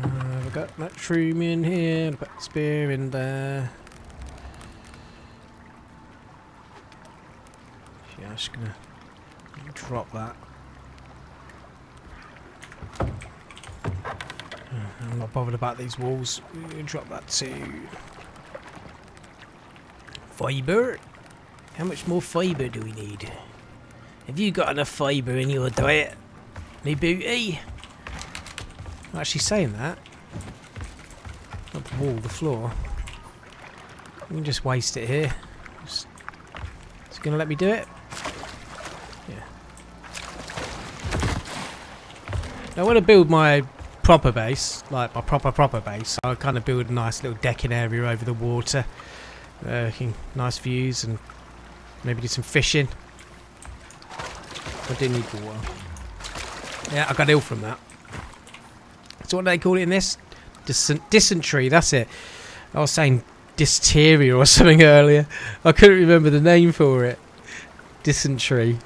We've got that room in here. Put the spear in there. Yeah, I'm just gonna drop that. I'm not bothered about these walls. We're gonna drop that too. Fibre? How much more fibre do we need? Have you got enough fibre in your diet, me booty? I'm actually saying that. Not the wall, the floor. We can just waste it here. Is it going to let me do it? Yeah. I want to build my proper base, like my proper base. I kind of build a nice little decking area over the water. Nice views and maybe do some fishing. I do need water. Yeah, I got ill from that. So what do they call it in this? Dysentery, that's it. I was saying dysteria or something earlier. I couldn't remember the name for it. Dysentery.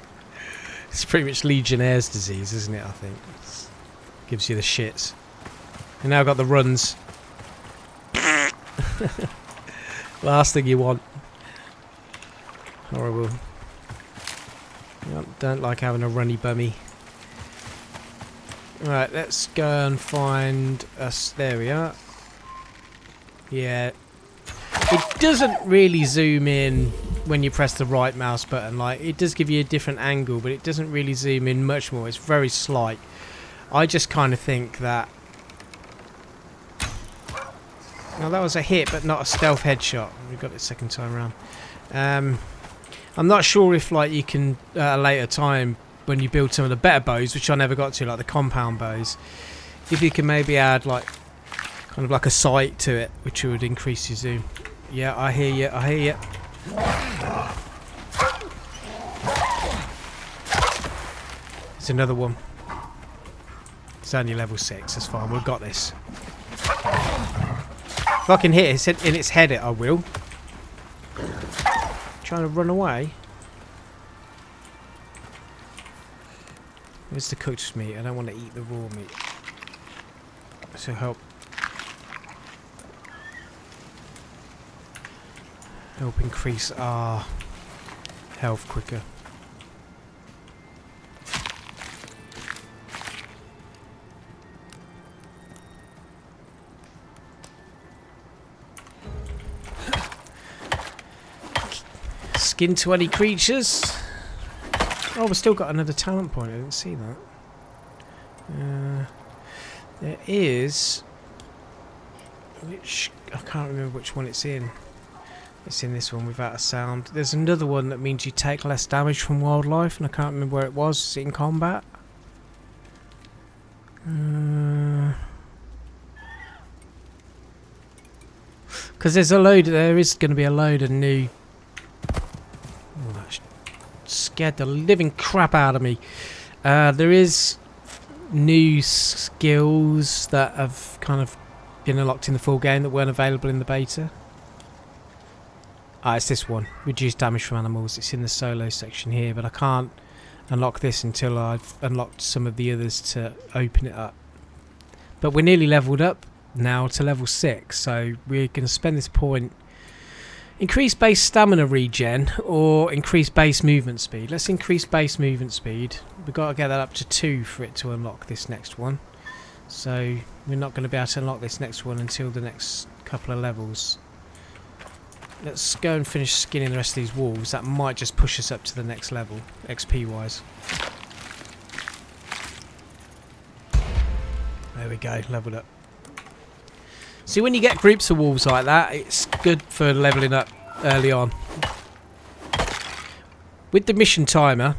It's pretty much Legionnaire's disease, isn't it, I think? Gives you the shits. And now I've got the runs. Last thing you want. Horrible. Don't like having a runny bummy. Right, let's go and find us. There we are. Yeah. It doesn't really zoom in when you press the right mouse button. Like, it does give you a different angle, but it doesn't really zoom in much more. It's very slight. I just kind of think that... Now that was a hit, but not a stealth headshot. We got it second time around. I'm not sure if like you can at a later time when you build some of the better bows, which I never got to, like the compound bows, if you can maybe add like kind of like a sight to it, which would increase your zoom. Yeah, I hear you. I hear you. There's another one. It's only level 6. That's fine. We've got this. If I can hit it in its head, I will. Trying to run away. Where's the cooked meat? I don't want to eat the raw meat. So help. Help increase our health quicker. Skin 20 creatures. Oh, we've still got another talent point. I didn't see that. There is... Which... I can't remember which one it's in. It's in this one without a sound. There's another one that means you take less damage from wildlife, and I can't remember where it was. Is it in combat? Because there is going to be a load of new... Oh, that scared the living crap out of me. There is new skills that have kind of been unlocked in the full game that weren't available in the beta. It's this one. Reduce damage from animals. It's in the solo section here, but I can't unlock this until I've unlocked some of the others to open it up. But we're nearly leveled up now to level 6, so we're going to spend this point. Increase base stamina regen or increase base movement speed. Let's increase base movement speed. We've got to get that up to 2 for it to unlock this next one. So we're not going to be able to unlock this next one until the next couple of levels. Let's go and finish skinning the rest of these wolves. That might just push us up to the next level, XP wise. There we go, leveled up. See, when you get groups of wolves like that, it's good for leveling up early on. With the mission timer,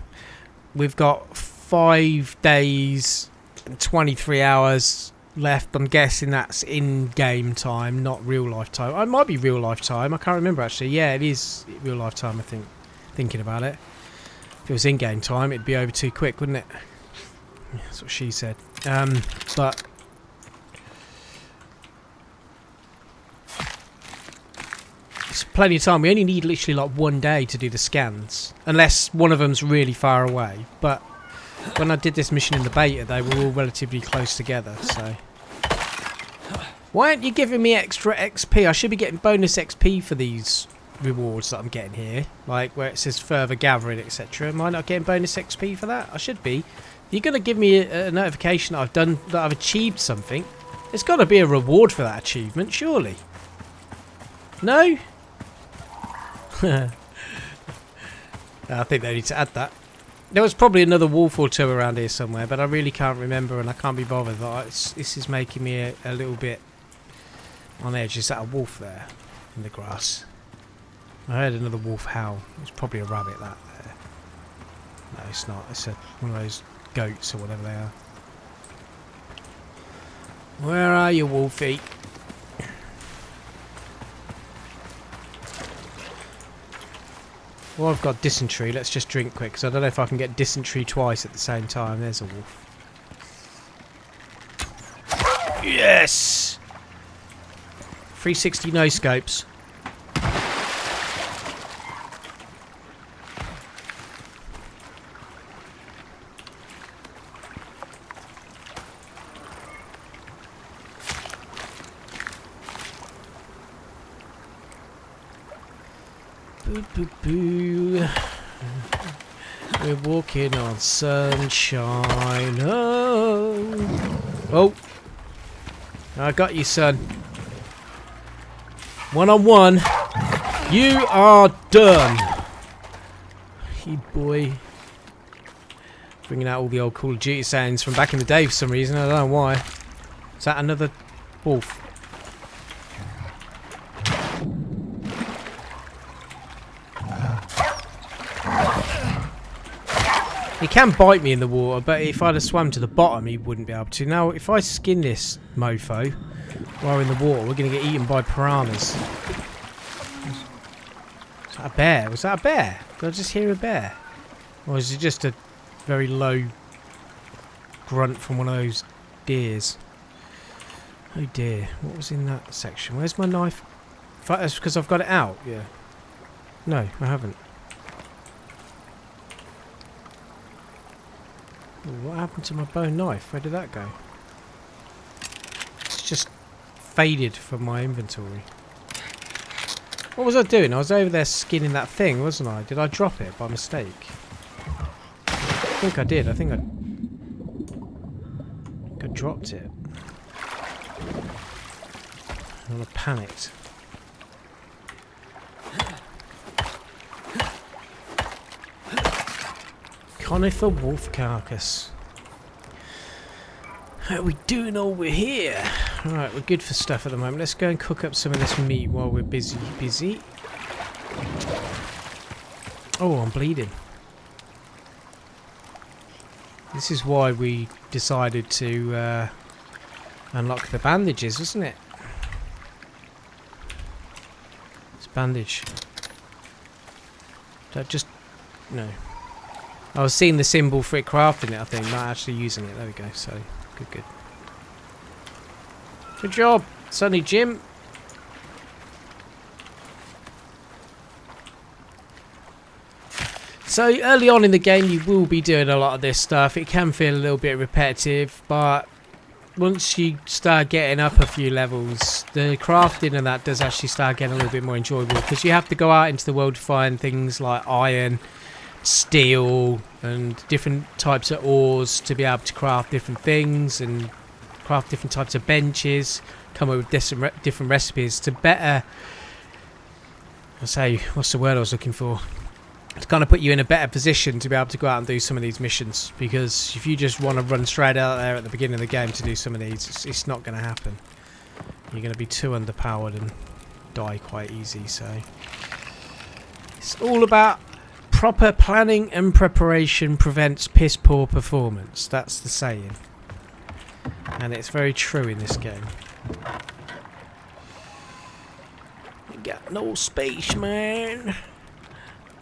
we've got 5 days and 23 hours left. I'm guessing that's in-game time, not real-life time. It might be real-life time. I can't remember, actually. Yeah, it is real-life time, I think. Thinking about it. If it was in-game time, it'd be over too quick, wouldn't it? That's what she said. But... it's plenty of time. We only need literally like 1 day to do the scans. Unless one of them's really far away. But when I did this mission in the beta, they were all relatively close together, so... Why aren't you giving me extra XP? I should be getting bonus XP for these rewards that I'm getting here. Like where it says further gathering, etc. Am I not getting bonus XP for that? I should be. You're going to give me a notification that I've achieved something. There's got to be a reward for that achievement, surely. No? I think they need to add that. There was probably another wolf or two around here somewhere, but I really can't remember and I can't be bothered. This is making me a little bit on edge. Is that a wolf there in the grass? I heard another wolf howl. It's probably a rabbit that there. No, it's not. It's one of those goats or whatever they are. Where are you, Wolfie? Well, I've got dysentery. Let's just drink quick, because I don't know if I can get dysentery twice at the same time. There's a wolf. Yes! 360 no scopes. Boo, boo, boo. We're walking on sunshine. Oh. Oh. I got you, son. 1-on-1. You are done. Hey, boy. Bringing out all the old Call of Duty sounds from back in the day for some reason. I don't know why. Is that another wolf? He can bite me in the water, but if I'd have swam to the bottom, he wouldn't be able to. Now, if I skin this mofo while we're in the water, we're going to get eaten by piranhas. Was that a bear? Was that a bear? Did I just hear a bear? Or is it just a very low grunt from one of those deers? Oh dear, what was in that section? Where's my knife? That's because I've got it out, yeah. No, I haven't. What happened to my bone knife? Where did that go? It's just faded from my inventory. What was I doing? I was over there skinning that thing, wasn't I? Did I drop it by mistake? I think I did. I think I dropped it. I panicked. Conifer wolf carcass. How are we doing over here? Alright, we're good for stuff at the moment. Let's go and cook up some of this meat while we're busy. Oh, I'm bleeding. This is why we decided to unlock the bandages, wasn't it? It's bandage. That just... no. I was seeing the symbol for it crafting it, I think, not actually using it. There we go, so good. Good job, Sonny Jim. So early on in the game you will be doing a lot of this stuff. It can feel a little bit repetitive, but once you start getting up a few levels, the crafting and that does actually start getting a little bit more enjoyable, because you have to go out into the world to find things like iron, steel and different types of ores to be able to craft different things and craft different types of benches, come up with different recipes to better, what's the word I was looking for? To kind of put you in a better position to be able to go out and do some of these missions, because if you just want to run straight out there at the beginning of the game to do some of these, it's not going to happen. You're going to be too underpowered and die quite easy, so it's all about proper planning and preparation prevents piss poor performance. That's the saying. And it's very true in this game. You got no space, man.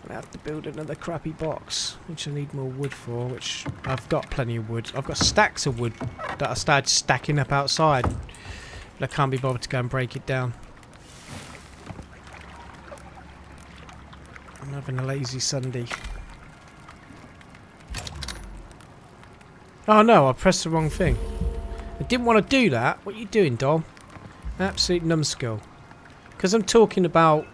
I have to build another crappy box, which I need more wood for, which I've got plenty of wood. I've got stacks of wood that I started stacking up outside, but I can't be bothered to go and break it down. I'm having a lazy Sunday. Oh no, I pressed the wrong thing. I didn't want to do that. What are you doing, Dom? Absolute numbskull. Because I'm talking about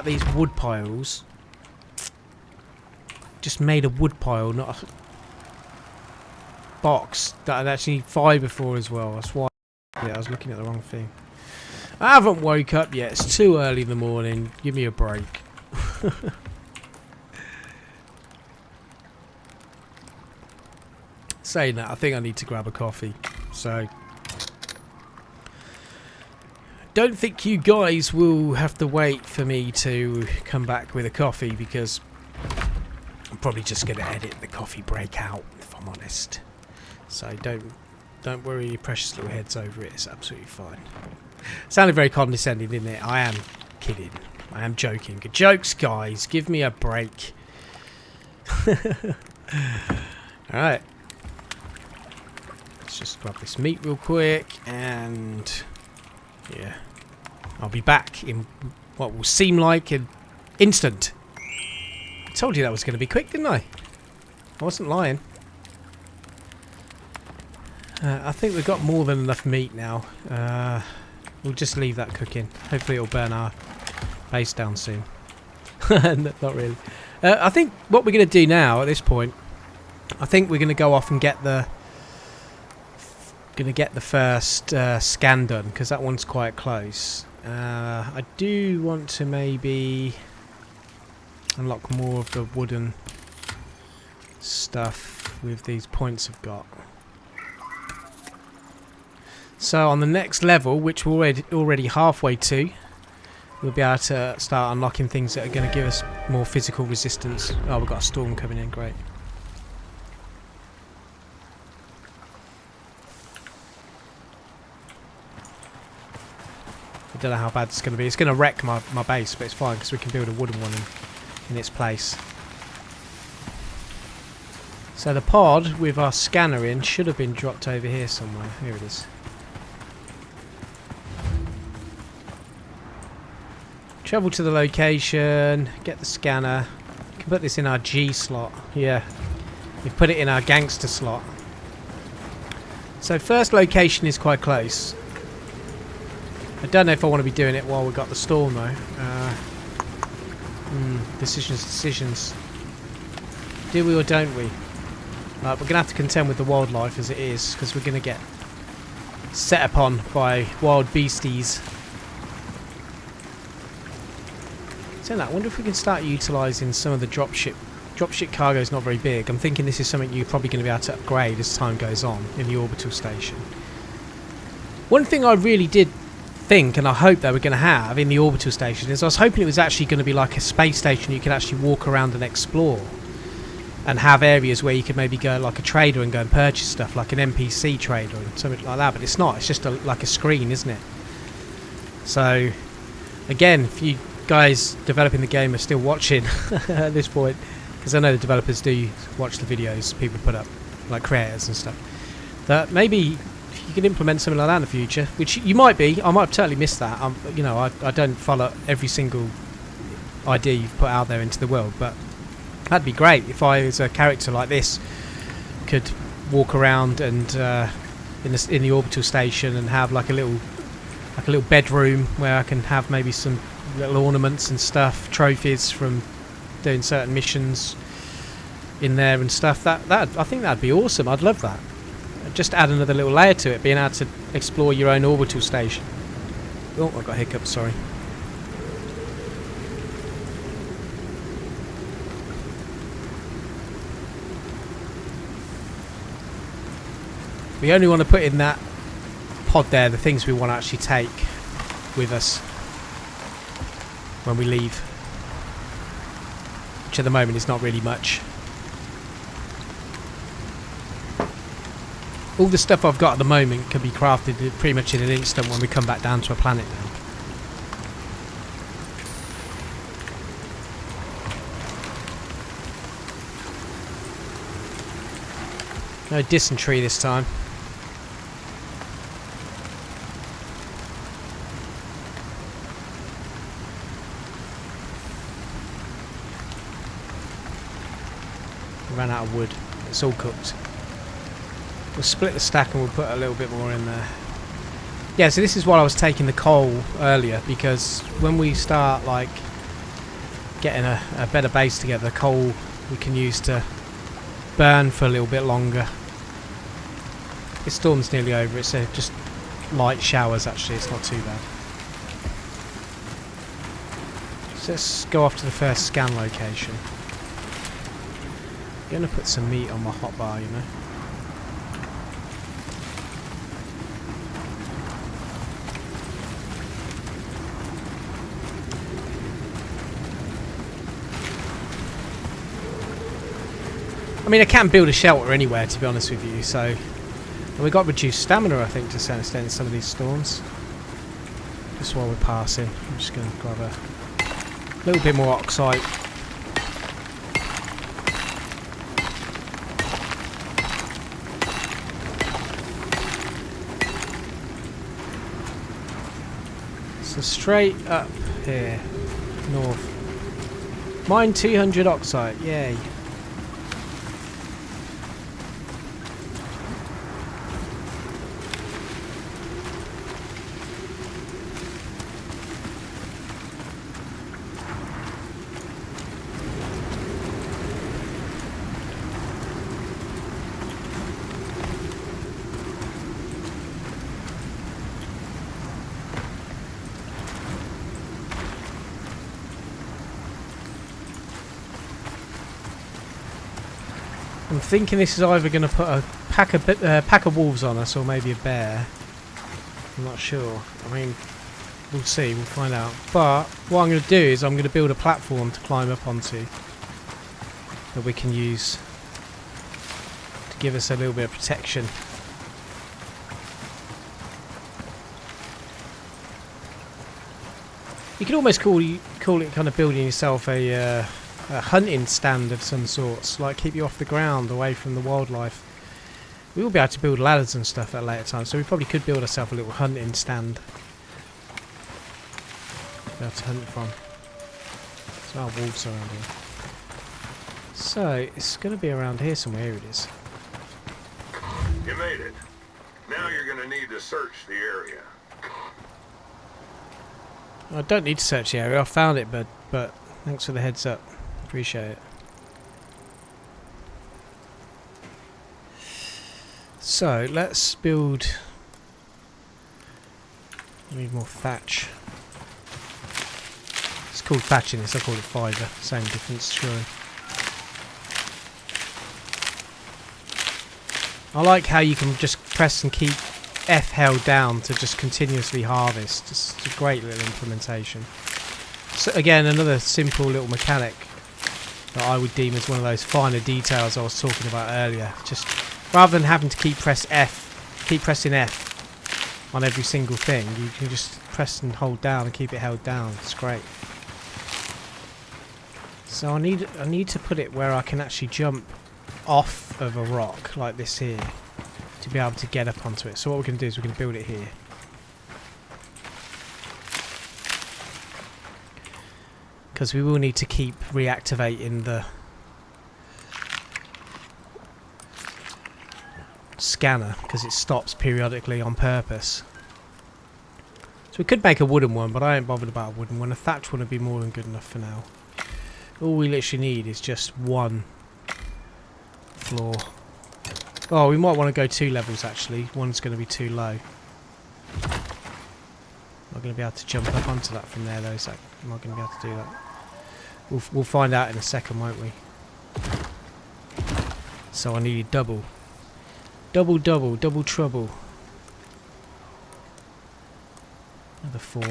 these wood piles. Just made a wood pile, not a box that I'd actually need fibre for as well. That's why I was looking at the wrong thing. I haven't woke up yet. It's too early in the morning. Give me a break. Saying that, I think I need to grab a coffee. So don't think you guys will have to wait for me to come back with a coffee, because I'm probably just going to edit the coffee break out, if I'm honest. So don't worry your precious little heads over it. It's absolutely fine. Sounded very condescending, didn't it? I am kidding. I am joking. Good jokes, guys. Give me a break. Alright. Let's just grab this meat real quick, and yeah, I'll be back in what will seem like an instant. I told you that was going to be quick, didn't I? I wasn't lying. I think we've got more than enough meat now. We'll just leave that cooking. Hopefully it'll burn our base down soon. Not really. I think what we're going to do now at this point, I think we're going to go off and get the first scan done, because that one's quite close. I do want to maybe unlock more of the wooden stuff with these points I've got. So on the next level, which we're already halfway to, we'll be able to start unlocking things that are going to give us more physical resistance. Oh, we've got a storm coming in, great. I don't know how bad it's going to be. It's going to wreck my base, but it's fine because we can build a wooden one in its place. So the pod with our scanner in should have been dropped over here somewhere. Here it is. Travel to the location, get the scanner. We can put this in our G slot. Yeah, we've put it in our gangster slot. So first location is quite close. I don't know if I want to be doing it while we've got the storm though. Decisions. Do we or don't we? We're going to have to contend with the wildlife as it is, because we're going to get set upon by wild beasties. So I wonder if we can start utilising some of the dropship. Dropship cargo is not very big. I'm thinking this is something you're probably going to be able to upgrade as time goes on in the orbital station. One thing I really did think, and I hope they were going to have in the orbital station, is I was hoping it was actually going to be like a space station you could actually walk around and explore. And have areas where you could maybe go like a trader and go and purchase stuff, like an NPC trader or something like that. But it's not. It's just like a screen, isn't it? So, again, if you guys developing the game are still watching at this point, because I know the developers do watch the videos people put up, like creators and stuff, that maybe you could implement something like that in the future, which you might be. I might have totally missed that. I don't follow every single idea you've put out there into the world, but that'd be great if I, as a character like this, could walk around and in the orbital station and have like a little bedroom where I can have maybe some little ornaments and stuff, trophies from doing certain missions in there and stuff. That I think that'd be awesome. I'd love that. Just add another little layer to it, being able to explore your own orbital station. Oh, I got hiccups. Sorry. We only want to put in that pod there the things we want to actually take with us when we leave, which at the moment is not really much. All the stuff I've got at the moment can be crafted pretty much in an instant when we come back down to a planet now. No dysentery this time. Ran out of wood. It's all cooked. We'll split the stack and we'll put a little bit more in there. Yeah, so this is why I was taking the coal earlier, because when we start like getting a better base together, coal we can use to burn for a little bit longer. This storm's nearly over. It's just light showers actually, it's not too bad. So let's go off to the first scan location. I'm going to put some meat on my hotbar, you know. I mean, I can build a shelter anywhere, to be honest with you, so... And we got reduced stamina, I think, to some extent in some of these storms. Just while we're passing, I'm just going to grab a little bit more oxide. So straight up here, north. Mine 200 oxide, yay. I'm thinking this is either going to put a pack of wolves on us or maybe a bear. I'm not sure. I mean, we'll see. We'll find out. But what I'm going to do is I'm going to build a platform to climb up onto that we can use to give us a little bit of protection. You could almost call it kind of building yourself a hunting stand of some sorts, like keep you off the ground, away from the wildlife. We will be able to build ladders and stuff at a later time, so we probably could build ourselves a little hunting stand. Be able to hunt from. There's no wolves around here. So, it's going to be around here somewhere. Here it is. You made it. Now you're going to need to search the area. I don't need to search the area. I found it, but thanks for the heads up. Appreciate it. So let's build. I need more thatch. It's called thatching this. I call it fibre. Same difference, surely. I like how you can just press and keep F held down to just continuously harvest. Just a great little implementation. So again, another simple little mechanic that I would deem as one of those finer details I was talking about earlier. Just rather than having to keep pressing F on every single thing, you can just press and hold down and keep it held down. It's great. So I need to put it where I can actually jump off of a rock like this here to be able to get up onto it. So what we're going to do is we're going to build it here. Because we will need to keep reactivating the scanner because it stops periodically on purpose. So we could make a wooden one, but I ain't bothered about a wooden one. A thatch one would be more than good enough for now. All we literally need is just one floor. Oh, we might want to go 2 levels actually. One's going to be too low. Not going to be able to jump up onto that from there though. Is that, am I going to be able to do that? We'll find out in a second, won't we? So I need double. Double trouble. Another 4.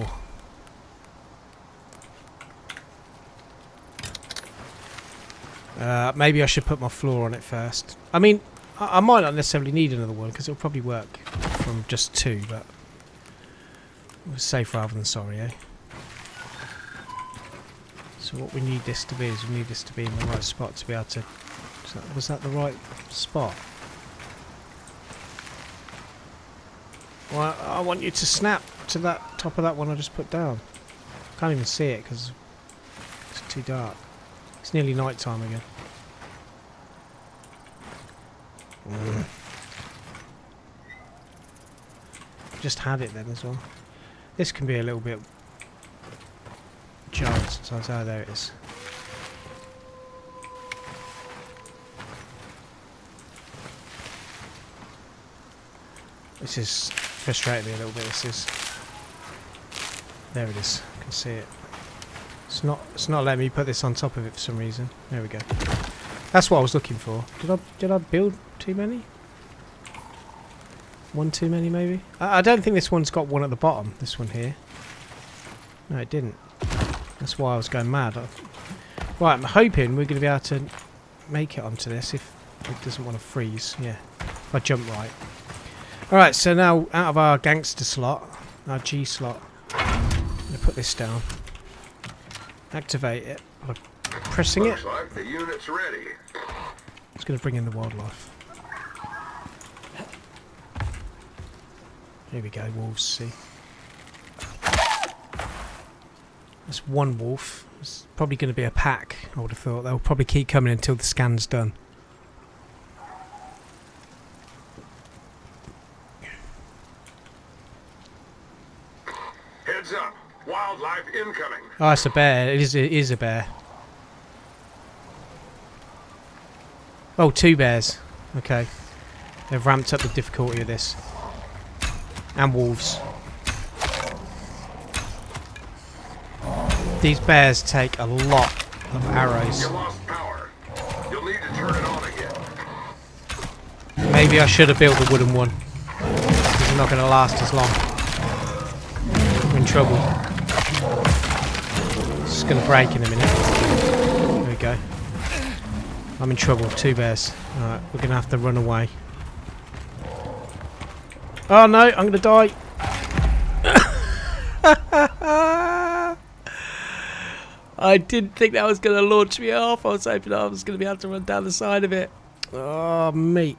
Maybe I should put my floor on it first. I mean, I might not necessarily need another one because it'll probably work from just 2, but it was safe rather than sorry, eh? So what we need this to be is we need this to be in the right spot to be able to... Was that the right spot? Well, I want you to snap to that top of that one I just put down. Can't even see it because it's too dark. It's nearly night time again. Just had it then as well. This can be a little bit jarred sometimes. Oh, there it is. This is frustrating me a little bit. This is. There it is. I can see it. It's not letting me put this on top of it for some reason. There we go. That's what I was looking for. Did I build too many? One too many maybe? I don't think this one's got one at the bottom. This one here. No, it didn't. That's why I was going mad. Right, I'm hoping we're going to be able to make it onto this if it doesn't want to freeze. Yeah, if I jump right. Alright, so now out of our gangster slot, our G slot, I'm going to put this down. Activate it by pressing it. Looks like the unit's ready. It's going to bring in the wildlife. Here we go, wolves, see. That's one wolf. It's probably going to be a pack, I would have thought. They'll probably keep coming until the scan's done. Heads up. Wildlife incoming. Oh, it's a bear. It is a bear. Oh, 2 bears. Okay. They've ramped up the difficulty of this. And wolves. These bears take a lot of arrows. You lost power. You'll need to turn it on again. Maybe I should have built the wooden one. Because they're not going to last as long. We're in trouble. It's going to break in a minute. There we go. I'm in trouble. 2 bears. Alright, we're going to have to run away. Oh no, I'm going to die. I didn't think that was going to launch me off. I was hoping I was going to be able to run down the side of it. Oh, mate.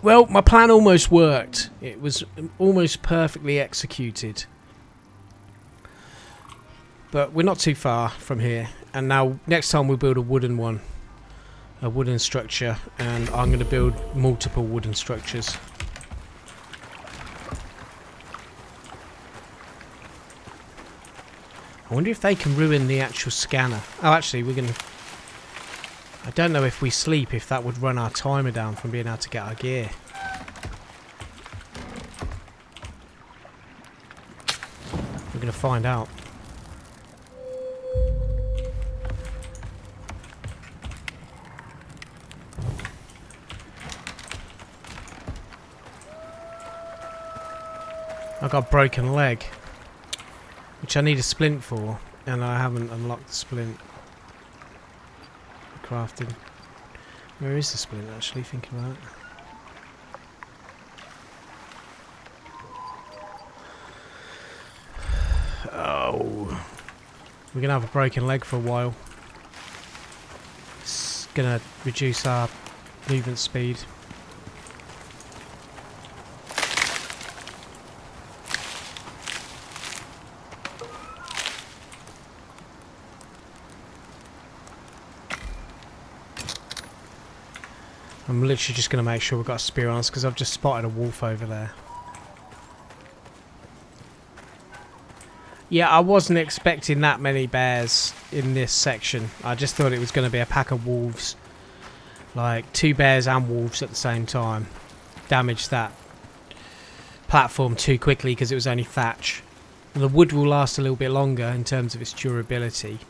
Well, my plan almost worked. It was almost perfectly executed. But we're not too far from here. And now, next time we'll build a wooden one. A wooden structure. And I'm going to build multiple wooden structures. I wonder if they can ruin the actual scanner. Oh, actually, we're gonna... I don't know if we sleep, if that would run our timer down from being able to get our gear. We're gonna find out. I got a broken leg, which I need a splint for, and I haven't unlocked the splint. Crafting. Where is the splint, actually, thinking about it? Oh. We're going to have a broken leg for a while. It's going to reduce our movement speed. I'm literally just going to make sure we've got a spear on us because I've just spotted a wolf over there. Yeah, I wasn't expecting that many bears in this section. I just thought it was going to be a pack of wolves. Like 2 bears and wolves at the same time. Damaged that platform too quickly because it was only thatch. And the wood will last a little bit longer in terms of its durability.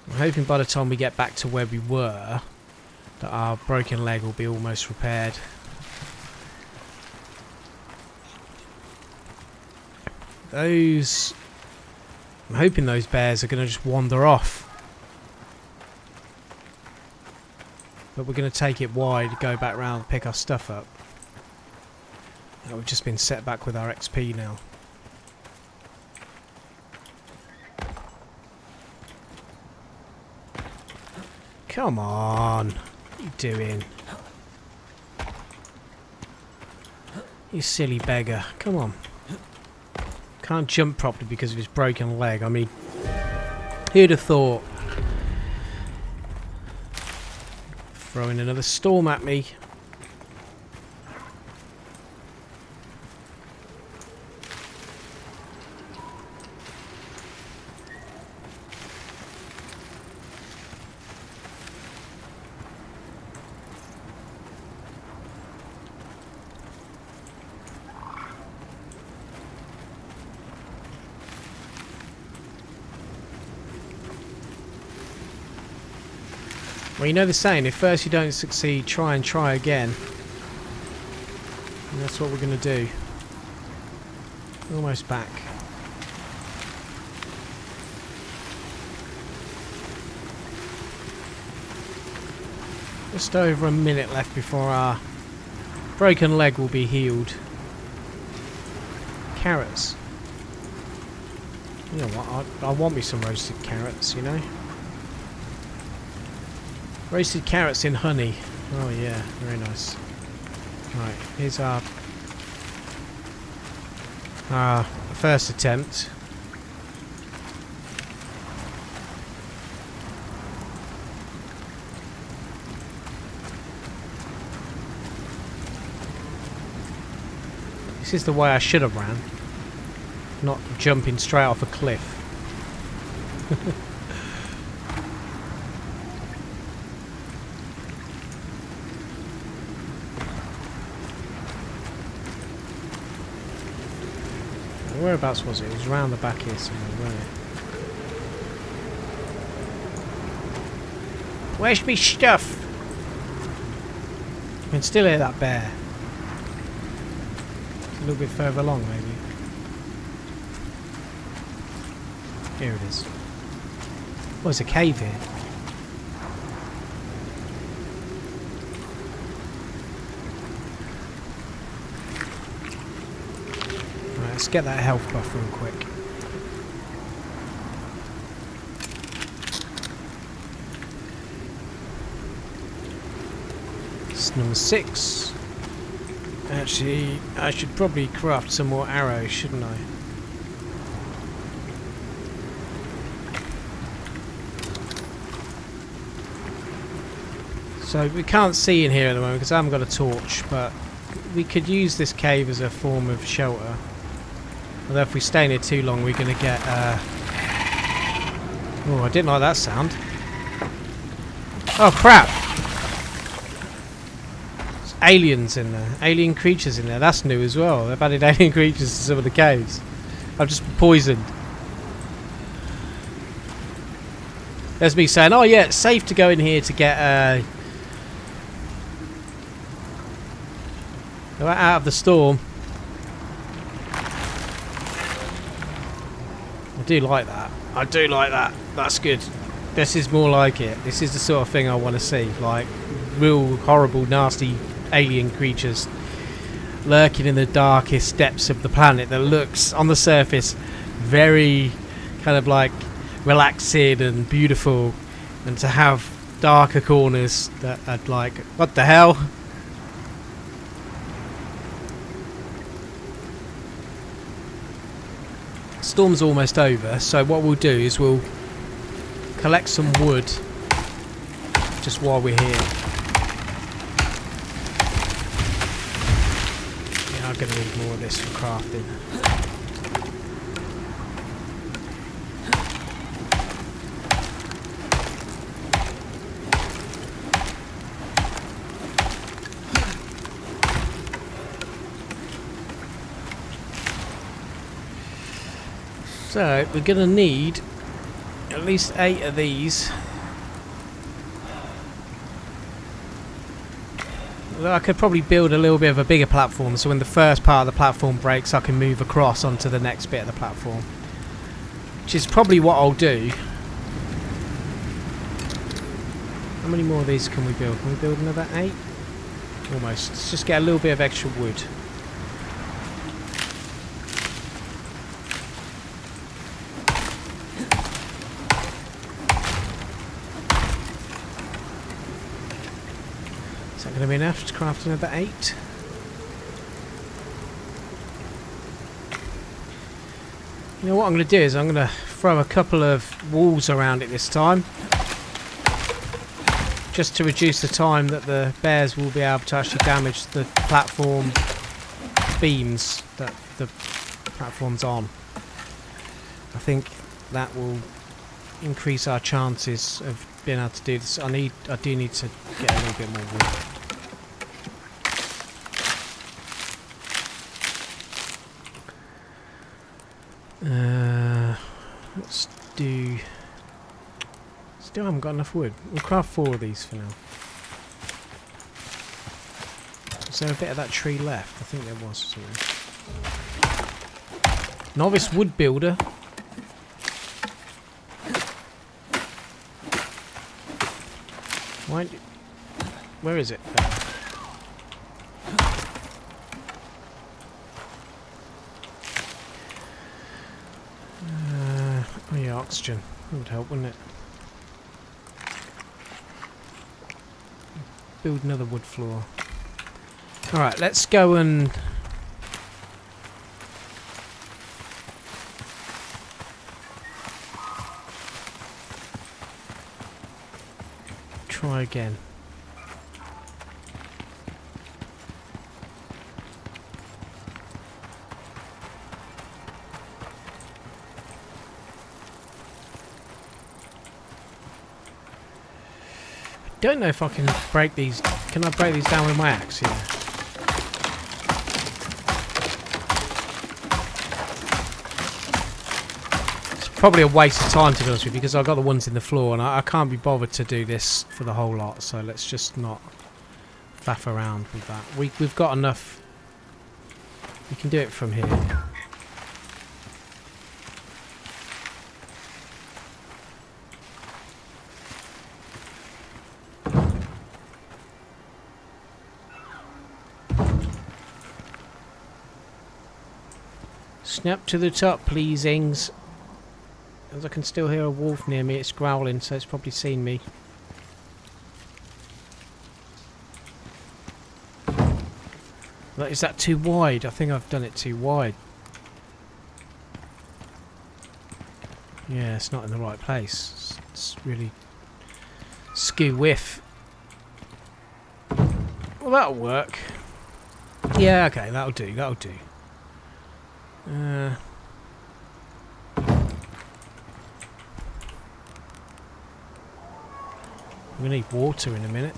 I'm hoping by the time we get back to where we were, that our broken leg will be almost repaired. Those... I'm hoping those bears are going to just wander off. But we're going to take it wide, go back round and pick our stuff up. And we've just been set back with our XP now. Come on. What are you doing? You silly beggar. Come on. Can't jump properly because of his broken leg. I mean, who'd have thought? Throwing another storm at me. Well, you know the saying, if first you don't succeed, try and try again. And that's what we're going to do. Almost back. Just over a minute left before our broken leg will be healed. Carrots. You know what, I want me some roasted carrots, you know. Roasted carrots in honey. Oh yeah, very nice. Right, here's our first attempt. This is the way I should have ran. Not jumping straight off a cliff. Whereabouts was it? It was around the back here somewhere, wasn't it? Where's me stuff? I can still hear that bear. It's a little bit further along, maybe. Here it is. Oh, there's a cave here. Let's get that health buff real quick. It's number 6. Actually, I should probably craft some more arrows, shouldn't I? So we can't see in here at the moment because I haven't got a torch, but we could use this cave as a form of shelter. Although if we stay in here too long, we're going to get... Oh, I didn't like that sound. Oh, crap! There's aliens in there. Alien creatures in there. That's new as well. They've added alien creatures to some of the caves. I've just been poisoned. There's me saying, oh yeah, it's safe to go in here to get out of the storm. I do like that. I do like that. That's good. This is more like it. This is the sort of thing I want to see. Like, real horrible, nasty alien creatures lurking in the darkest depths of the planet that looks, on the surface, very kind of like relaxing and beautiful, and to have darker corners that are like, what the hell? Storm's almost over, so what we'll do is we'll collect some wood just while we're here. Yeah, I'm going to need more of this for crafting. So we're going to need at least 8 of these. Although I could probably build a little bit of a bigger platform, so when the first part of the platform breaks I can move across onto the next bit of the platform. Which is probably what I'll do. How many more of these can we build? Can we build another 8? Almost. Let's just get a little bit of extra wood. Going to be enough to craft another 8. You know what I'm going to do is I'm going to throw a couple of walls around it this time, just to reduce the time that the bears will be able to actually damage the platform beams that the platform's on. I think that will increase our chances of being able to do this. I do need to get a little bit more wood. Still haven't got enough wood. We'll craft 4 of these for now. Is there a bit of that tree left? I think there was something. Novice wood builder. Where is it? Oh yeah, oxygen. That would help, wouldn't it? Build another wood floor. Alright, let's go and... try again. Don't know if I can break these. Can I break these down with my axe? Yeah. It's probably a waste of time, to be honest with you, because I've got the ones in the floor and I can't be bothered to do this for the whole lot, so let's just not faff around with that. We've got enough. We can do it from here. Snap to the top, pleasings. As I can still hear a wolf near me, it's growling, so it's probably seen me. Is that too wide? I think I've done it too wide. Yeah, it's not in the right place. It's really skew whiff. Well, that'll work. Yeah, okay, that'll do, that'll do. We need water in a minute.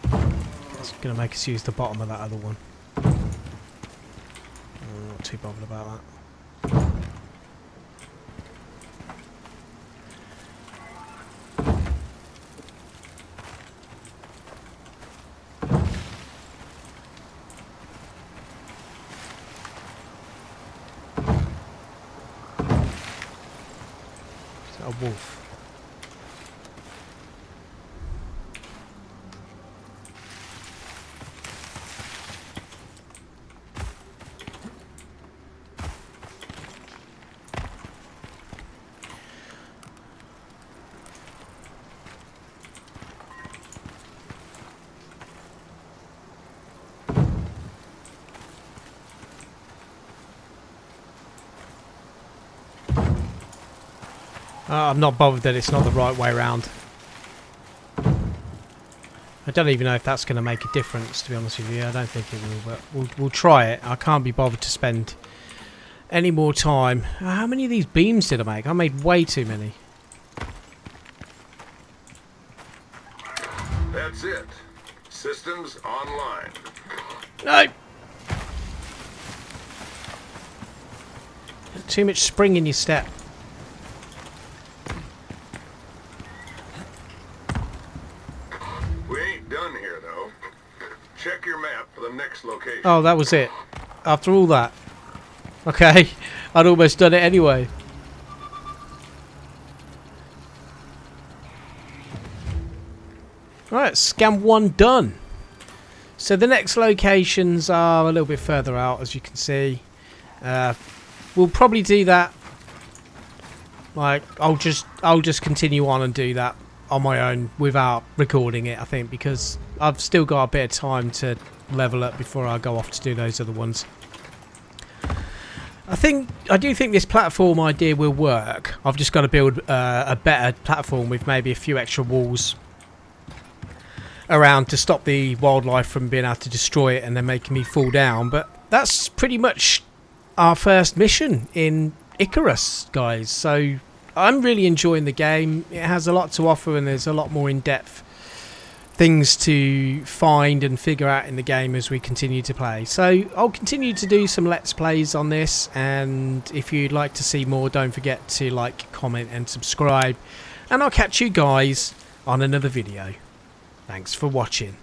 That's going to make us use the bottom of that other one. I'm not too bothered about that. A wolf. I'm not bothered that it's not the right way around. I don't even know if that's going to make a difference, to be honest with you. I don't think it will, but we'll try it. I can't be bothered to spend any more time. How many of these beams did I make? I made way too many. That's it. Systems online. No! Too much spring in your step. We ain't done here, though. Check your map for the next location. Oh, that was it. After all that. Okay. I'd almost done it anyway. Right, scan 1 done. So the next locations are a little bit further out, as you can see. We'll probably do that. Like, I'll just continue on and do that on my own without recording it, I think, because I've still got a bit of time to level up before I go off to do those other ones. I do think this platform idea will work. I've just got to build a better platform with maybe a few extra walls around to stop the wildlife from being able to destroy it and then making me fall down. But that's pretty much our first mission in Icarus, guys. So I'm really enjoying the game. It has a lot to offer and there's a lot more in-depth things to find and figure out in the game as we continue to play. So I'll continue to do some Let's Plays on this, and if you'd like to see more, don't forget to like, comment and subscribe, and I'll catch you guys on another video. Thanks for watching.